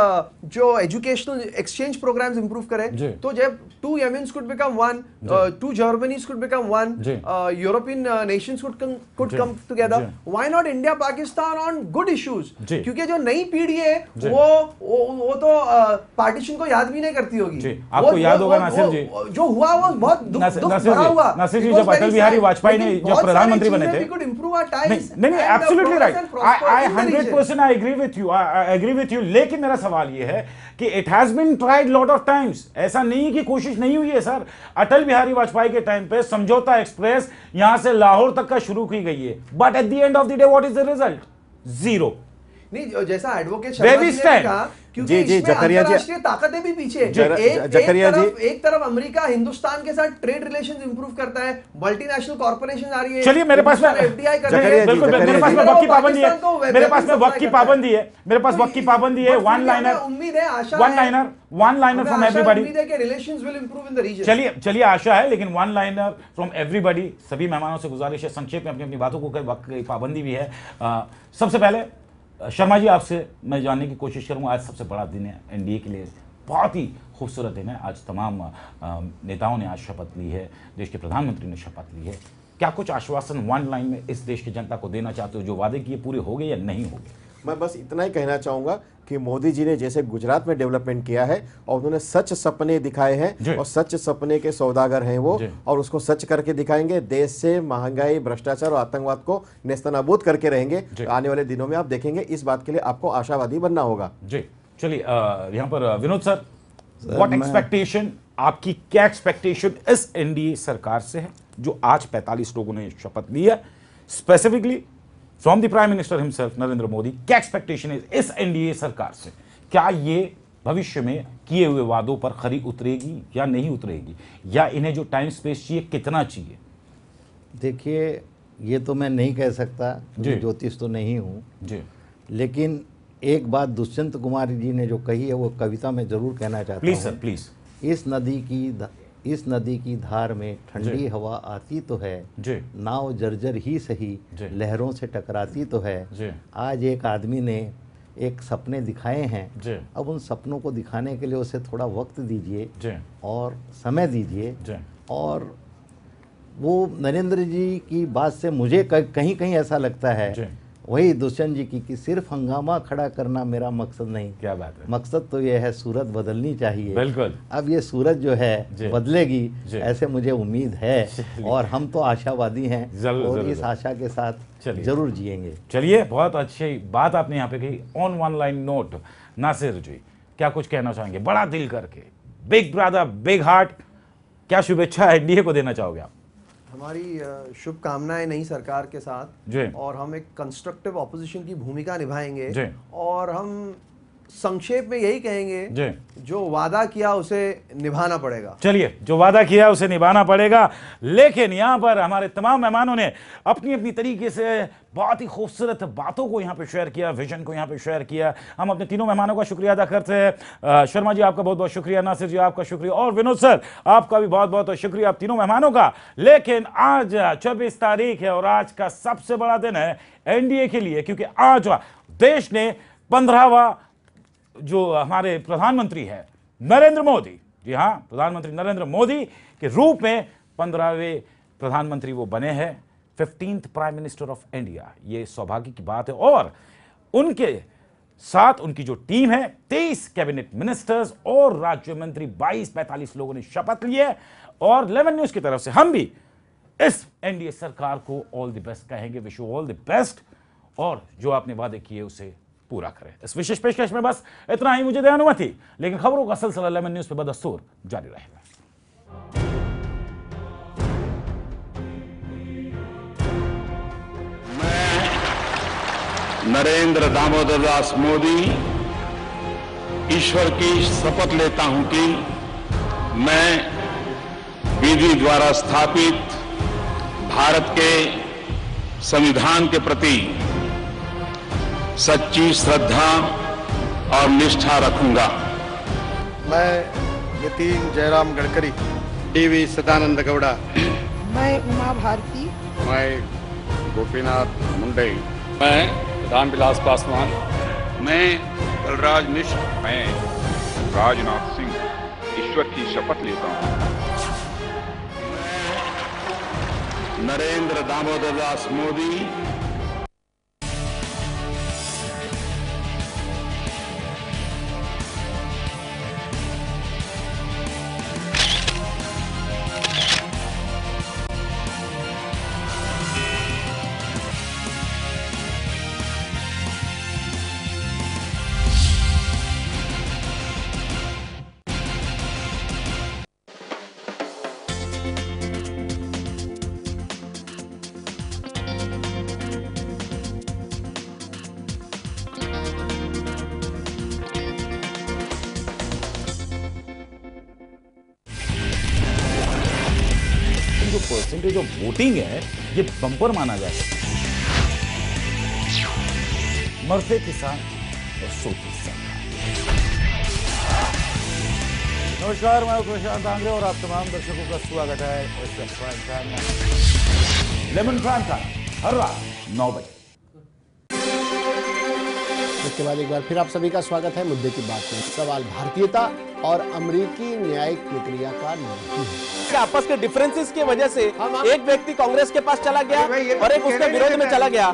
जो एजुकेशनल एक्सचेंज प्रोग्राम्स इंप्रूव करें, तो जब 2 Yemens could become one, 2 Germanys could become one, European nations could come together. Why not India Pakistan on good issues? क्योंकि जो नई पीढ़ी है वो तो पार्टीशन को याद भी नहीं करती होगी। आपको याद होगा नासिर जी, जो हुआ वो बहुत दुख भरा हुआ। नासिर जी, जब अटल बिहारी वाजपेयी ने जब प्रधानमंत्री बने थे, नहीं, absolutely right, I 100% I agree with you, लेकिन मेरा सवाल ये है कि it has been tried lot of times. ऐसा नहीं कि कोशिश नहीं हुई है सर। अटल बिहारी वाजपेयी के टाइम पे समझौता एक्सप्रेस यहां से लाहौर तक का शुरू की गई है, but at the end of the day what is the result? Zero. नहीं, जैसा एडवोकेट शर्मा जी ने कहा, क्योंकि इसमें अंतरराष्ट्रीय ताकतें भी पीछे। एक तरफ अमेरिका हिंदुस्तान के साथ ट्रेड रिलेशंस इंप्रूव करता है, मल्टीनेशनल कॉर्पोरेशन आ रही है। चलिए, मेरे पास में एफडीआई कर रहे हैं, बिल्कुल मेरे पास में वक्त की पाबंदी है, मेरे पास में वक्त की पाबंदी है, मेरे पास वक्त की पाबंदी है। वन लाइनर, उम्मीद है, आशा वन लाइनर फ्रॉम एवरीबॉडी। उम्मीद है कि relations will improve in the region. चलिए आशा है, लेकिन वन लाइनर फ्रॉम एवरीबॉडी। सभी मेहमानों से गुजारिश है संक्षेप में अपनी बातों को कर, वक्त की पाबंदी भी है। सबसे पहले शर्मा जी, आपसे मैं जानने की कोशिश करूंगा, आज सबसे बड़ा दिन है एनडीए के लिए, बहुत ही खूबसूरत दिन है। आज तमाम नेताओं ने आज शपथ ली है, देश के प्रधानमंत्री ने शपथ ली है। क्या कुछ आश्वासन वन लाइन में इस देश की जनता को देना चाहते हो? जो वादे किए पूरे हो गए या नहीं हो गए? मैं बस इतना ही कहना चाहूँगा कि मोदी जी ने जैसे गुजरात में डेवलपमेंट किया है और उन्होंने सच सपने दिखाए हैं और सच सपने के सौदागर हैं वो, और उसको सच करके दिखाएंगे। देश से महंगाई, भ्रष्टाचार और आतंकवाद को नेस्तनाबूद करके रहेंगे। आने वाले दिनों में आप देखेंगे, इस बात के लिए आपको आशावादी बनना होगा। जी, चलिए यहाँ पर विनोद सर, व्हाट एक्सपेक्टेशन, आपकी क्या एक्सपेक्टेशन इस एनडीए सरकार से है जो आज 45 लोगों ने शपथ ली है, specifically from the prime minister himself Narendra Modi? क्या एक्सपेक्टेशन है इस एनडीए सरकार से? क्या ये भविष्य में किए हुए वादों पर खरी उतरेगी या नहीं उतरेगी, या इन्हें जो टाइम स्पेस चाहिए कितना चाहिए? देखिए, ये तो मैं नहीं कह सकता, ज्योतिष तो नहीं हूँ जी, लेकिन एक बात दुष्यंत कुमार जी ने जो कही है वो कविता में जरूर कहना चाहता हूँ। Please sir, please. इस नदी की धार में ठंडी हवा आती तो है, नाव जर्जर ही सही लहरों से टकराती तो है। आज एक आदमी ने एक सपने दिखाए हैं, अब उन सपनों को दिखाने के लिए उसे थोड़ा वक्त दीजिए और समय दीजिए। और वो नरेंद्र जी की बात से मुझे कहीं कहीं ऐसा लगता है वही दुष्यंत जी की, कि सिर्फ हंगामा खड़ा करना मेरा मकसद नहीं। क्या बात है, मकसद तो यह है सूरत बदलनी चाहिए। बिल्कुल। अब ये सूरत जो है बदलेगी, ऐसे मुझे उम्मीद है, और हम तो आशावादी हैं और इस आशा के साथ जरूर जिएंगे। चलिए, बहुत अच्छी बात आपने यहाँ पे कही। On one line note, Nasir ji क्या कुछ कहना चाहेंगे? बड़ा दिल करके, बिग ब्रदर बिग हार्ट, क्या शुभेच्छा एनडीए को देना चाहोगे आप? हमारी शुभकामनाएं नई सरकार के साथ, और हम एक कंस्ट्रक्टिव ऑपोजिशन की भूमिका निभाएंगे, और हम संक्षेप में यही कहेंगे, जो वादा किया उसे निभाना पड़ेगा। चलिए, जो वादा किया उसे निभाना पड़ेगा। लेकिन यहाँ पर हमारे तमाम मेहमानों ने अपनी अपनी तरीके से बहुत ही खूबसूरत बातों को यहाँ पे शेयर किया, विजन को यहाँ पे शेयर किया। हम अपने तीनों मेहमानों का शुक्रिया अदा करते हैं। शर्मा जी आपका बहुत बहुत शुक्रिया, नासिर जी आपका शुक्रिया, और विनोद सर आपका भी बहुत बहुत शुक्रिया, आप तीनों मेहमानों का। लेकिन आज 24 तारीख है और आज का सबसे बड़ा दिन है एनडीए के लिए, क्योंकि आज देश ने 15वां जो हमारे प्रधानमंत्री है नरेंद्र मोदी, जी हाँ, प्रधानमंत्री नरेंद्र मोदी के रूप में 15वें प्रधानमंत्री वो बने हैं, 15th prime minister of India. ये सौभाग्य की बात है। और उनके साथ उनकी जो टीम है 23 कैबिनेट मिनिस्टर्स और राज्य मंत्री 22-45 लोगों ने शपथ लिए और 11 न्यूज की तरफ से हम भी इस एनडीए सरकार को ऑल द बेस्ट कहेंगे, wish you all the best और जो आपने वादे किए उसे पूरा करें। इस विशेष पेशकश में बस इतना ही मुझे दे अनुमति, लेकिन खबरों का सिलसिला 11 न्यूज पे बदस्तूर जारी रहेगा। नरेंद्र दामोदर दास मोदी ईश्वर की शपथ लेता हूं कि मैं विधि द्वारा स्थापित भारत के संविधान के प्रति सच्ची श्रद्धा और निष्ठा रखूंगा। मैं नितिन जयराम गडकरी, टीवी सदानंद गौड़ा, मैं उमा भारती, मैं गोपीनाथ मुंडे, मैं रामविलास पासवान, मैं कलराज मिश्र, मैं राजनाथ सिंह ईश्वर की शपथ लेता हूं। नरेंद्र दामोदर दास मोदी जो परसेंटेज ऑफ वोटिंग है ये बम्पर माना जाता है। मरते किसान और सोती सरकार। नमस्कार, मैं प्रशांत आंग्रे और आप तमाम दर्शकों का स्वागत है इस प्राइम टाइम में। लेमन प्राइम टाइम हर रात 9 बजे। इसके बाद एक बार फिर आप सभी का स्वागत है। मुद्दे की बात में सवाल भारतीयता और अमेरिकी न्यायिक प्रक्रिया का नहीं है। आपस के डिफरेंसेस की वजह से एक व्यक्ति कांग्रेस के पास चला गया और एक उसके विरोध में चला गया।